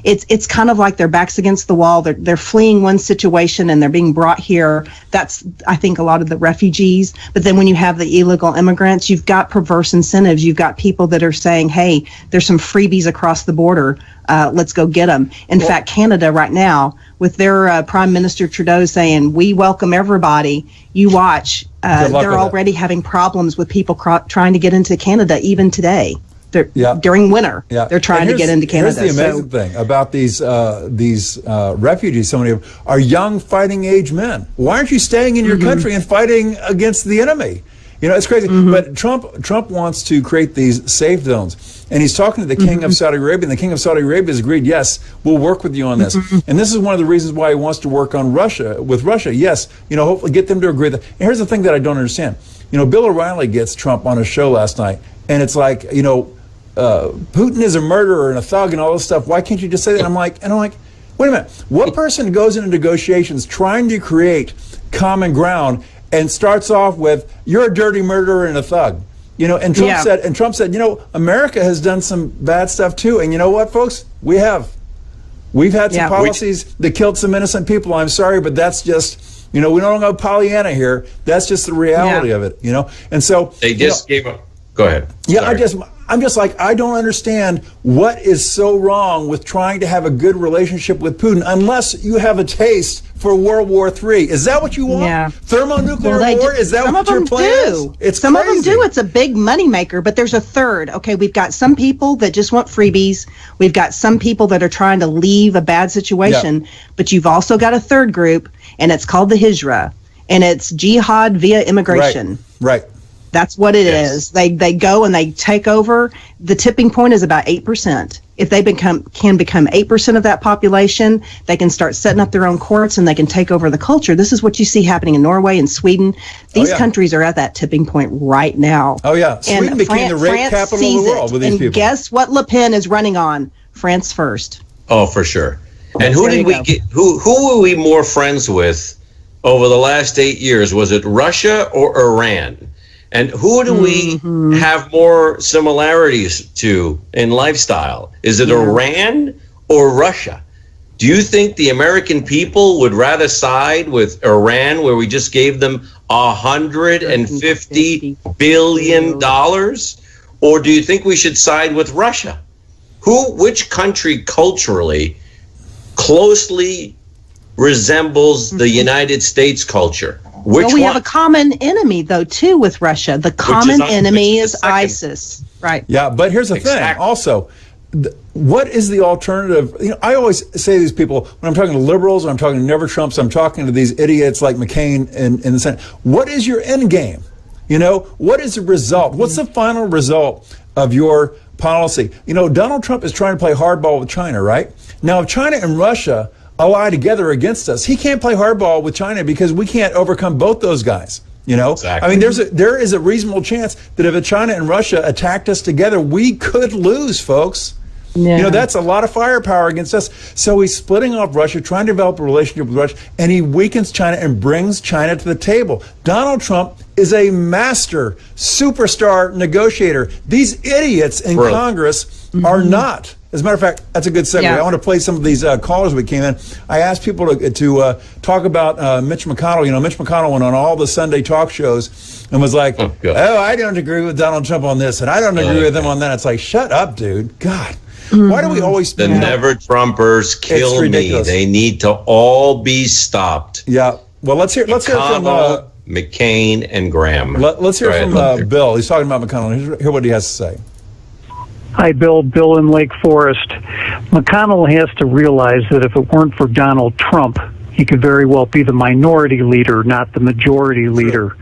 It's kind of like their backs against the wall. They're fleeing one situation and they're being brought here. That's, I think, a lot of the refugees. But then when you have the illegal immigrants, you've got perverse incentives. You've got people that are saying, "Hey, there's some freebies across the border. Let's go get them." In fact, Canada right now, with their Prime Minister Trudeau saying, "We welcome everybody," you watch. They're already having problems with people trying to get into Canada even today. During winter, they're trying to get into Canada. Here's the amazing thing about these refugees. So many of them are young, fighting-age men. Why aren't you staying in your country and fighting against the enemy? You know, it's crazy. But Trump wants to create these safe zones, and he's talking to the King of Saudi Arabia, and the King of Saudi Arabia has agreed, yes, we'll work with you on this. And this is one of the reasons why he wants to work on with Russia. Yes, you know, hopefully get them to agree. And here's the thing that I don't understand. You know, Bill O'Reilly gets Trump on a show last night, and it's like, you know, Putin is a murderer and a thug and all this stuff. Why can't you just say that? And I'm like, wait a minute. What person goes into negotiations trying to create common ground and starts off with, "You're a dirty murderer and a thug"? You know, and Trump said, you know, America has done some bad stuff too. And you know what, folks? We've had some policies that killed some innocent people. I'm sorry, but that's just, you know, we don't go Pollyanna here. That's just the reality of it, you know? And so they just gave up. Go ahead. Yeah, sorry. I'm just like, I don't understand what is so wrong with trying to have a good relationship with Putin unless you have a taste for World War III. Is that what you want? Yeah. Thermonuclear war? Is that what your plan is? It's some crazy. of them do. It's a big moneymaker, but there's a third. Okay, we've got some people that just want freebies. We've got some people that are trying to leave a bad situation, but you've also got a third group, and it's called the Hijra, and it's jihad via immigration. Right. That's what it is. They go and they take over. The tipping point is about 8%. If they can become 8% of that population, they can start setting up their own courts and they can take over the culture. This is what you see happening in Norway and Sweden. These countries are at that tipping point right now. Oh yeah, Sweden became the rape capital of the world with these people. And guess what Le Pen is running on? France first. Oh, for sure. And who did we get? Who were we more friends with over the last 8 years? Was it Russia or Iran? And who do we have more similarities to in lifestyle? Is it Iran or Russia? Do you think the American people would rather side with Iran, where we just gave them $150 billion? Or do you think we should side with Russia? Which country culturally closely resembles the United States culture? We have a common enemy, though, too, with Russia. The common enemy is ISIS. Right. Yeah, but here's the thing. Also, what is the alternative? You know, I always say to these people, when I'm talking to liberals, when I'm talking to never Trumps, I'm talking to these idiots like McCain in the Senate. What is your end game? You know, what is the result? What's the final result of your policy? You know, Donald Trump is trying to play hardball with China, right? Now, if China and Russia ally together against us, he can't play hardball with China because we can't overcome both those guys. You know, I mean, there is a reasonable chance that if China and Russia attacked us together, we could lose, folks. Yeah. You know, that's a lot of firepower against us. So he's splitting off Russia, trying to develop a relationship with Russia, and he weakens China and brings China to the table. Donald Trump is a master, superstar negotiator. These idiots in Congress are not. As a matter of fact, that's a good segue. Yeah. I want to play some of these callers we came in. I asked people to talk about Mitch McConnell. You know, Mitch McConnell went on all the Sunday talk shows and was like, oh, I don't agree with Donald Trump on this, and I don't agree with him on that. It's like, shut up, dude. God. Why do we always... The never-Trumpers kill me. They need to all be stopped. Yeah. Well, let's hear from... McCain and Graham. Let's hear from Bill. He's talking about McConnell. Hear what he has to say. Hi, Bill. Bill in Lake Forest. McConnell has to realize that if it weren't for Donald Trump, he could very well be the minority leader, not the majority leader.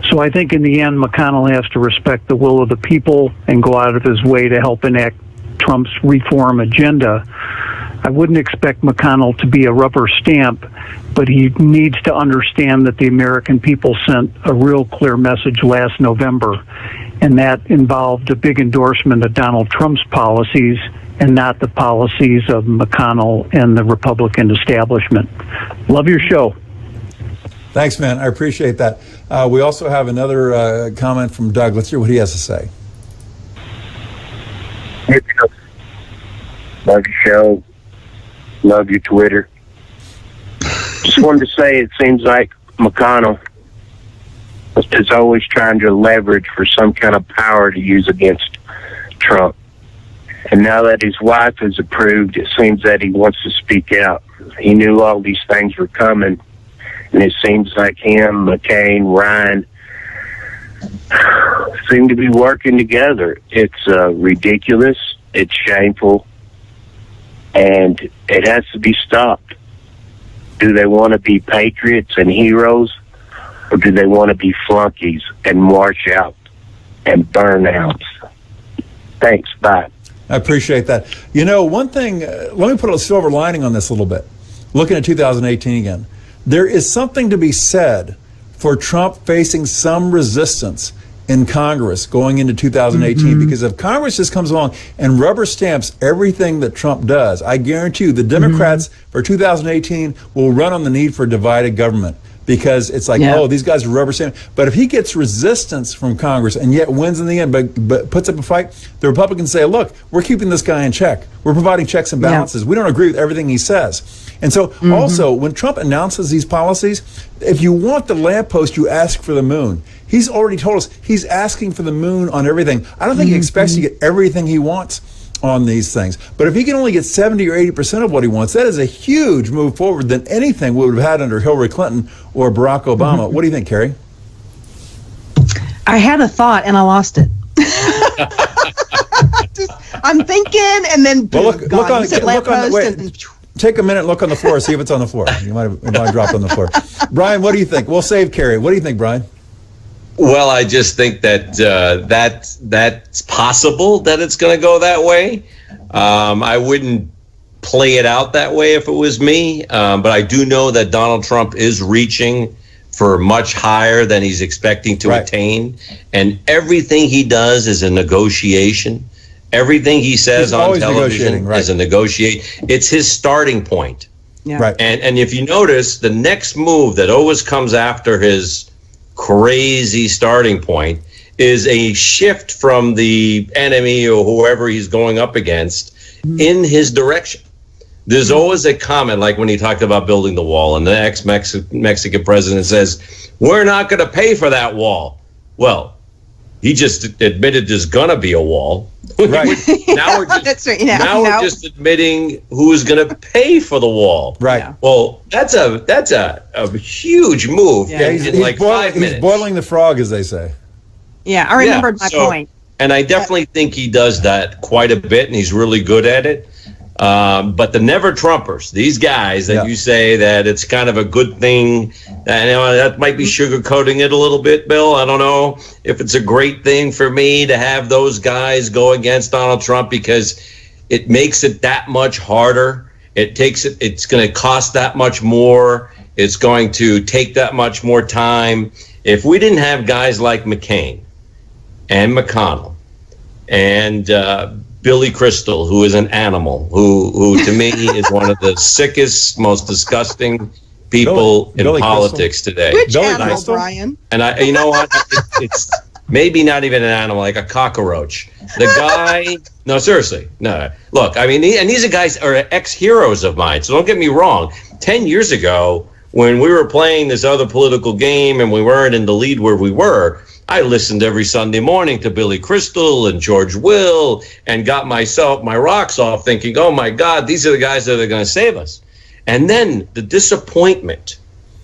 So I think in the end, McConnell has to respect the will of the people and go out of his way to help enact Trump's reform agenda. I wouldn't expect McConnell to be a rubber stamp, but he needs to understand that the American people sent a real clear message last November, and that involved a big endorsement of Donald Trump's policies and not the policies of McConnell and the Republican establishment. Love your show. Thanks, man. I appreciate that. We also have another comment from Doug. Let's hear what he has to say. Love your show. Love your Twitter. Just wanted to say it seems like McConnell is always trying to leverage for some kind of power to use against Trump. And now that his wife has approved, it seems that he wants to speak out. He knew all these things were coming, and it seems like him, McCain, Ryan seem to be working together. It's ridiculous. It's shameful. And it has to be stopped. Do they want to be patriots and heroes, or do they want to be flunkies and march out and burn out? Thanks. Bye. I appreciate that. You know, one thing, let me put a silver lining on this a little bit. Looking at 2018 again, there is something to be said for Trump facing some resistance in Congress going into 2018, because if Congress just comes along and rubber stamps everything that Trump does, I guarantee you the Democrats for 2018 will run on the need for divided government, because it's like, oh, these guys are rubber stamping. But if he gets resistance from Congress and yet wins in the end, but puts up a fight, the Republicans say, look, we're keeping this guy in check. We're providing checks and balances. We don't agree with everything he says. And so also, when Trump announces these policies, if you want the lamppost, you ask for the moon. He's already told us he's asking for the moon on everything. I don't think he expects to get everything he wants on these things. But if he can only get 70 or 80% of what he wants, that is a huge move forward than anything we would have had under Hillary Clinton or Barack Obama. What do you think, Carrie? I had a thought and I lost it. I'm thinking, and then take a minute, look on the floor, see if it's on the floor. You might have dropped on the floor. Brian, what do you think? We'll save Carrie. What do you think, Brian? Well, I just think that that's possible that it's going to go that way. I wouldn't play it out that way if it was me, but I do know that Donald Trump is reaching for much higher than he's expecting to attain, and everything he does is a negotiation. Everything he says on television is a negotiate. It's his starting point. Yeah. Right. And if you notice, the next move that always comes after his crazy starting point is a shift from the enemy or whoever he's going up against in his direction. There's always a comment, like when he talked about building the wall, and the ex-Mexican president says, we're not going to pay for that wall. Well, he just admitted there's going to be a wall. Right. Now we're just, we're just admitting who's going to pay for the wall. Right. Yeah. Well, that's a huge move in like 5 minutes. He's boiling the frog, as they say. Yeah, I remembered my point. And I definitely think he does that quite a bit, and he's really good at it. But the never Trumpers, these guys that you say that it's kind of a good thing, that might be sugarcoating it a little bit, Bill. I don't know if it's a great thing for me to have those guys go against Donald Trump, because it makes it that much harder. It's going to cost that much more. It's going to take that much more time. If we didn't have guys like McCain and McConnell and Billy Crystal, who is an animal, who to me is one of the sickest, most disgusting people in Billy politics today. Which Billy animal, Crystal? Brian? And you know what? It's maybe not even an animal, like a cockroach. The guy, no, seriously, no. Look, I mean, these are guys are ex-heroes of mine. So don't get me wrong. 10 years ago, when we were playing this other political game and we weren't in the lead where we were, I listened every Sunday morning to Billy Crystal and George Will and got my rocks off thinking, oh my God, these are the guys that are going to save us. And then the disappointment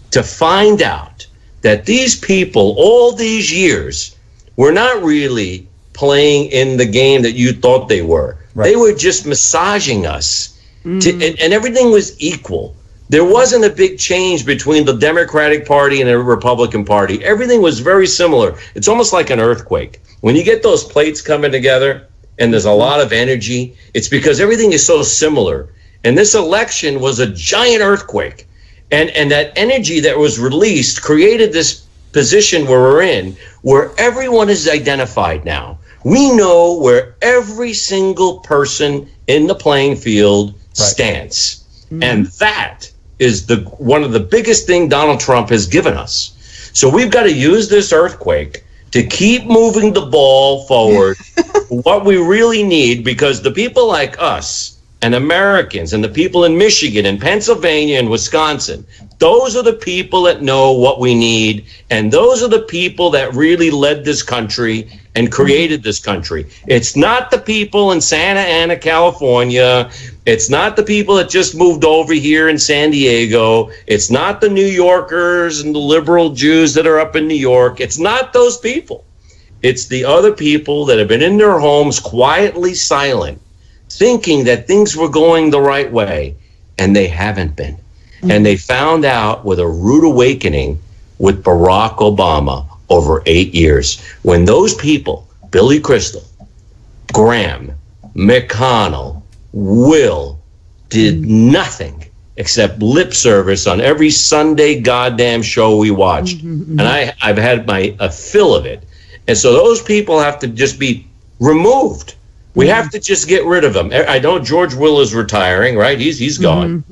to find out that these people all these years were not really playing in the game that you thought they were. Right. They were just massaging us and everything was equal. There wasn't a big change between the Democratic Party and the Republican Party. Everything was very similar. It's almost like an earthquake. When you get those plates coming together and there's a lot of energy, it's because everything is so similar. And this election was a giant earthquake. And that energy that was released created this position where we're in, where everyone is identified now. We know where every single person in the playing field stands. Mm-hmm. And that is one of the biggest thing Donald Trump has given us. So we've got to use this earthquake to keep moving the ball forward. What we really need, because the people like us and Americans and the people in Michigan and Pennsylvania and Wisconsin, those are the people that know what we need. And those are the people that really led this country and created this country. It's not the people in Santa Ana, California. It's not the people that just moved over here in San Diego. It's not the New Yorkers and the liberal Jews that are up in New York. It's not those people. It's the other people that have been in their homes quietly silent, thinking that things were going the right way, and they haven't been. And they found out with a rude awakening with Barack Obama over 8 years. When those people, Billy Crystal, Graham, McConnell, Will, did nothing except lip service on every Sunday goddamn show we watched. And I've had a fill of it. And so those people have to just be removed. We have to just get rid of them. I know George Will is retiring, right? He's gone.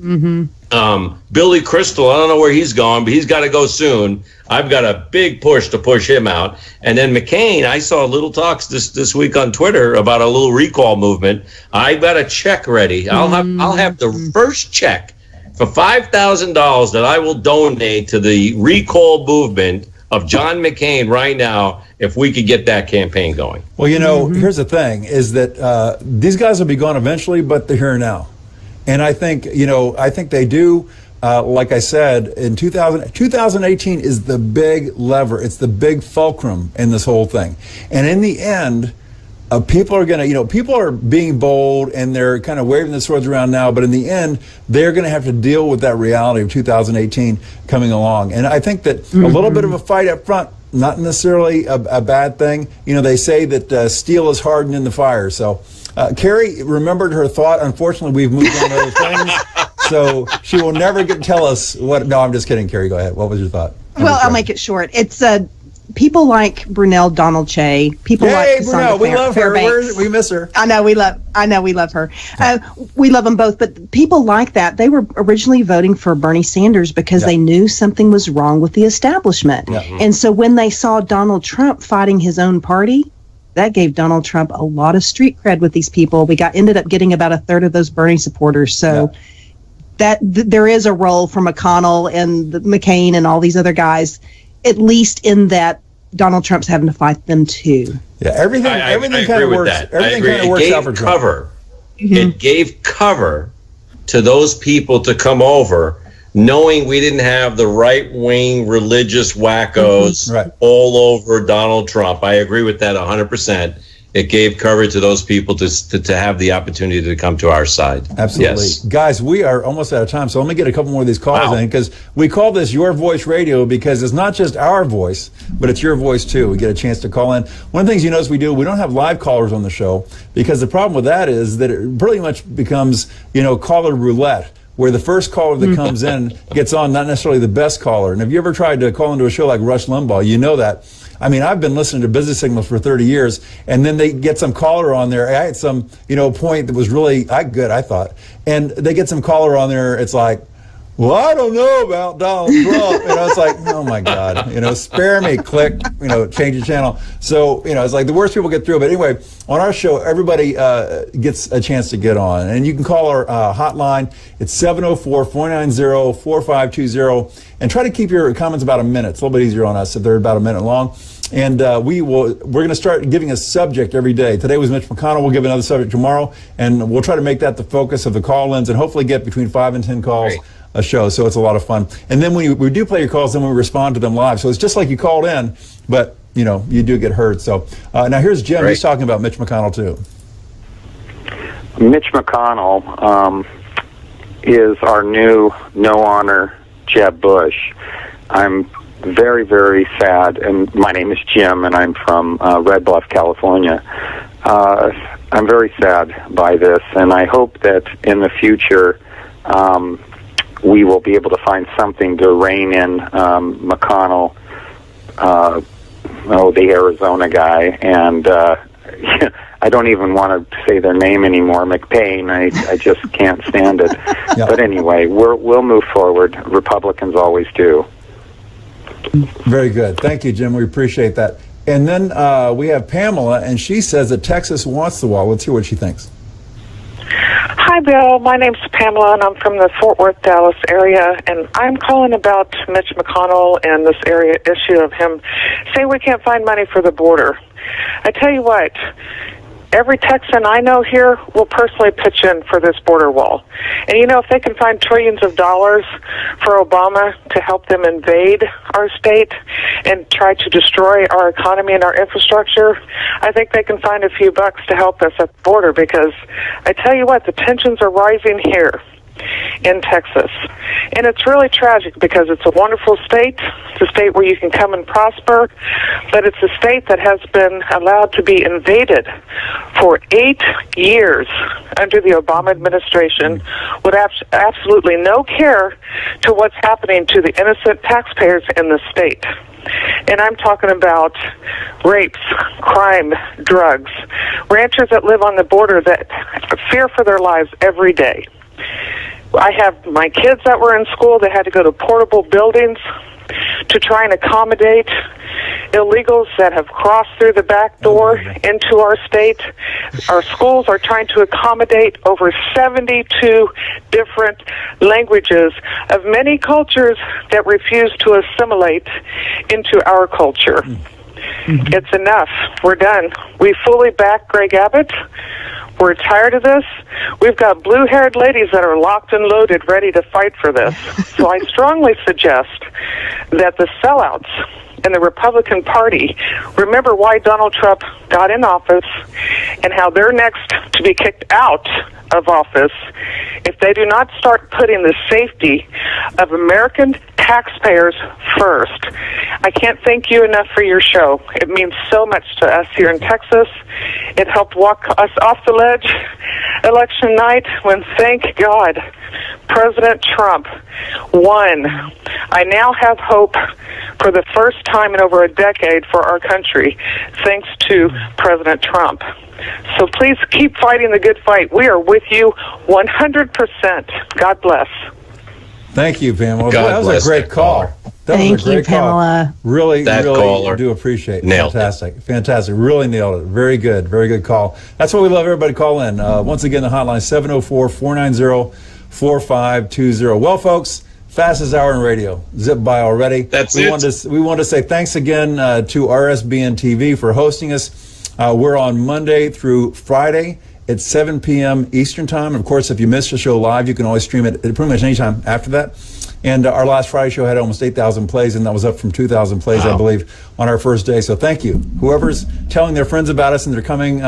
Billy Crystal, I don't know where he's going, but he's got to go soon. I've got a big push to push him out. And then McCain, I saw little talks this week on Twitter about a little recall movement. I've got a check ready. I'll have the first check for $5,000 that I will donate to the recall movement of John McCain right now, if we could get that campaign going. Well, you know, here's the thing, is that these guys will be gone eventually, but they're here now. And I think, they do, like I said, in 2018 is the big lever. It's the big fulcrum in this whole thing. And in the end, people are going to, people are being bold and they're kind of waving the swords around now, but in the end, they're going to have to deal with that reality of 2018 coming along. And I think that a little bit of a fight up front, not necessarily a bad thing. They say that steel is hardened in the fire. So Carrie remembered her thought. Unfortunately, we've moved on to other things. So she will never tell us what. No, I'm just kidding, Carrie. Go ahead. What was your thought? Well, I'll make it short. It's people like Brunel Donald Che, people like Cassandra Brunel, we love Fairbanks. We miss her. I know we love her. We love them both, but people like that, they were originally voting for Bernie Sanders because they knew something was wrong with the establishment. And so when they saw Donald Trump fighting his own party, that gave Donald Trump a lot of street cred with these people. We ended up getting about a third of those Bernie supporters. So there is a role for McConnell and McCain and all these other guys, at least in that Donald Trump's having to fight them too. Yeah, everything kind of works. Everything kind of works out for Trump. It gave cover to those people to come over, knowing we didn't have the right-wing religious wackos all over Donald Trump. I agree with that 100%. It gave cover to those people to have the opportunity to come to our side. Absolutely. Yes. Guys, we are almost out of time, so let me get a couple more of these calls in, because we call this Your Voice Radio because it's not just our voice, but it's your voice too. We get a chance to call in. One of the things you notice we don't have live callers on the show, because the problem with that is that it pretty much becomes, caller roulette, where the first caller that comes in gets on, not necessarily the best caller. And have you ever tried to call into a show like Rush Limbaugh? You know that. I mean, I've been listening to Business Signals for 30 years, and then they get some caller on there. I had some, point that was really good, I thought. And they get some caller on there. It's like, well, I don't know about Donald Trump. It's like, oh my God, spare me, click, change the channel. So, it's like the worst people get through. But anyway, on our show, everybody gets a chance to get on. And you can call our hotline. It's 704-490-4520. And try to keep your comments about a minute. It's a little bit easier on us if they're about a minute long. And we're going to start giving a subject every day. Today was Mitch McConnell. We'll give another subject tomorrow. And we'll try to make that the focus of the call-ins and hopefully get between 5 and 10 calls. Great. A show, so it's a lot of fun. And then when we do play your calls, then we respond to them live. So it's just like you called in, but you do get heard. So now here's Jim. Great. He's talking about Mitch McConnell too. Mitch McConnell is our new no honor Jeb Bush. I'm very, very sad, and my name is Jim, and I'm from Red Bluff, California. I'm very sad by this, and I hope that in the future we will be able to find something to rein in McConnell, the Arizona guy, and I don't even want to say their name anymore, McPain. I just can't stand it. Yeah. But anyway, we'll move forward. Republicans always do. Very good. Thank you, Jim. We appreciate that. And then we have Pamela, and she says that Texas wants the wall. Let's hear what she thinks. Hi, Bill. My name's Pamela, and I'm from the Fort Worth, Dallas area, and I'm calling about Mitch McConnell and this area issue of him saying we can't find money for the border. I tell you what, every Texan I know here will personally pitch in for this border wall. And if they can find trillions of dollars for Obama to help them invade our state and try to destroy our economy and our infrastructure, I think they can find a few bucks to help us at the border, because I tell you what, the tensions are rising here in Texas. And it's really tragic because it's a wonderful state. It's a state where you can come and prosper, but it's a state that has been allowed to be invaded for 8 years under the Obama administration with absolutely no care to what's happening to the innocent taxpayers in the state. And I'm talking about rapes, crime, drugs, ranchers that live on the border that fear for their lives every day. I have my kids that were in school. They had to go to portable buildings to try and accommodate illegals that have crossed through the back door into our state. Our schools are trying to accommodate over 72 different languages of many cultures that refuse to assimilate into our culture. It's enough. We're done. We fully back Greg Abbott. We're tired of this. We've got blue-haired ladies that are locked and loaded, ready to fight for this. So I strongly suggest that the sellouts in the Republican Party remember why Donald Trump got in office and how they're next to be kicked out of office if they do not start putting the safety of American taxpayers first. I can't thank you enough for your show. It means so much to us here in Texas. It helped walk us off the ledge election night when, thank God, President Trump won. I now have hope for the first time in over a decade for our country, thanks to President Trump. So please keep fighting the good fight. We are with you 100%. God bless. Thank you, Pamela. God Boy, that was bless a great that call. caller. That Thank was a great you, Pamela. Call. Really, That really caller do appreciate it. nailed it. Fantastic. Really nailed it. Very good call. That's why we love everybody call in. Once again, the hotline 704-490-4520. Well, folks, fastest hour in radio. Zip by already. We wanted to say thanks again to RSBN TV for hosting us. We're on Monday through Friday at 7 p.m. Eastern Time. And of course, if you missed the show live, you can always stream it pretty much any time after that. And our last Friday show had almost 8,000 plays, and that was up from 2,000 plays, I believe, on our first day. So thank you. Whoever's telling their friends about us and they're coming,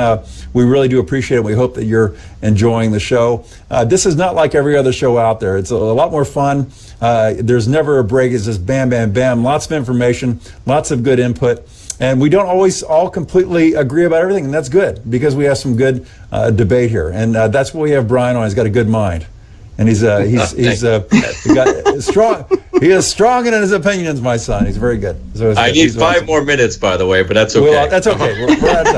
we really do appreciate it. We hope that you're enjoying the show. This is not like every other show out there. It's a lot more fun. There's never a break. It's just bam, bam, bam. Lots of information, lots of good input. And we don't always all completely agree about everything, and that's good because we have some good debate here. And that's what we have Brian on. He's got a good mind. And he's got strong. He is strong in his opinions, my son. He's very good. So I need 5 more minutes, by the way, but that's okay. Well, that's okay. We're out of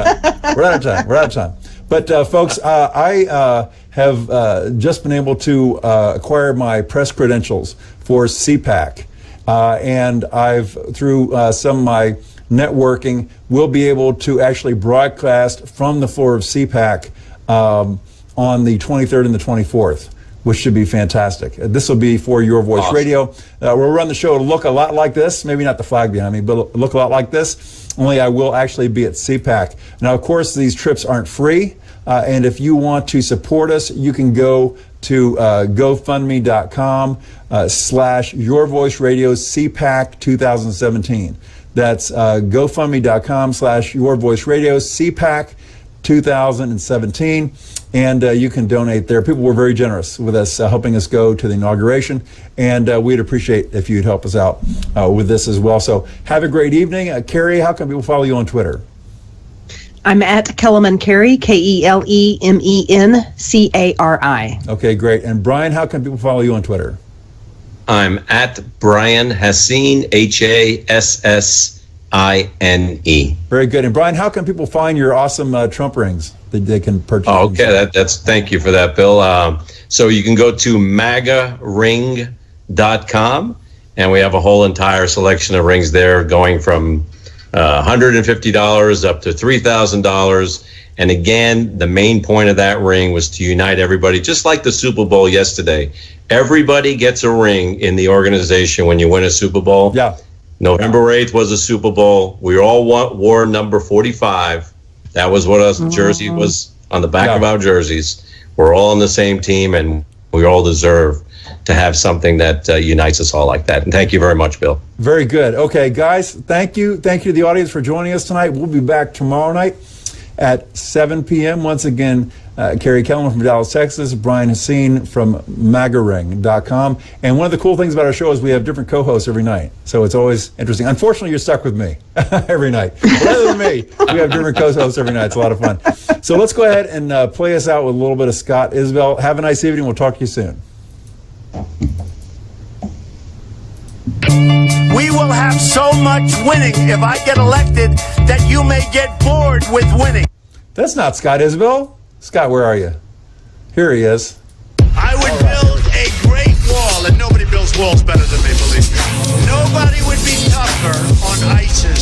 time. We're out of time. But folks, I have just been able to acquire my press credentials for CPAC, and I've through some of my networking, will be able to actually broadcast from the floor of CPAC on the 23rd and the 24th, which should be fantastic. This will be for Your Voice Radio. We'll run the show to look a lot like this, maybe not the flag behind me, but look a lot like this, only I will actually be at CPAC. Now, of course, these trips aren't free, and if you want to support us, you can go to GoFundMe.com /Your Voice Radio CPAC 2017. That's GoFundMe.com /Your Voice Radio CPAC 2017. And you can donate there. People were very generous with us, helping us go to the inauguration. And we'd appreciate if you'd help us out with this as well. So have a great evening. Carrie, how can people follow you on Twitter? I'm at Kellerman Carey, KELEMENCARI. Okay, great. And Brian, how can people follow you on Twitter? I'm at Brian Hassine, HASSINE. Very good. And Brian, how can people find your awesome Trump rings that they can purchase? Oh, okay, that's thank you for that, Bill. So you can go to magaring.com, and we have a whole entire selection of rings there, going from $150 up to $3,000. And again, the main point of that ring was to unite everybody, just like the Super Bowl yesterday. Everybody gets a ring in the organization when you win a Super Bowl. Yeah. November 8th was a Super Bowl. We all wore number 45. That was what our jersey was on the back of our jerseys. We're all on the same team, and we all deserve to have something that unites us all like that. And thank you very much, Bill. Very good. Okay, guys, thank you. Thank you to the audience for joining us tonight. We'll be back tomorrow night at 7 p.m. Once again, Carrie Kellerman from Dallas, Texas, Brian Hassine from magaring.com. And one of the cool things about our show is we have different co-hosts every night. So it's always interesting. Unfortunately, you're stuck with me every night. But other than me, we have different co-hosts every night. It's a lot of fun. So let's go ahead and play us out with a little bit of Scott Isbell. Have a nice evening. We'll talk to you soon. We will have so much winning if I get elected that you may get bored with winning. That's not Scott Isbell. Scott, where are you? Here he is. I would build a great wall, and nobody builds walls better than me, believe me. Nobody would be tougher on ISIS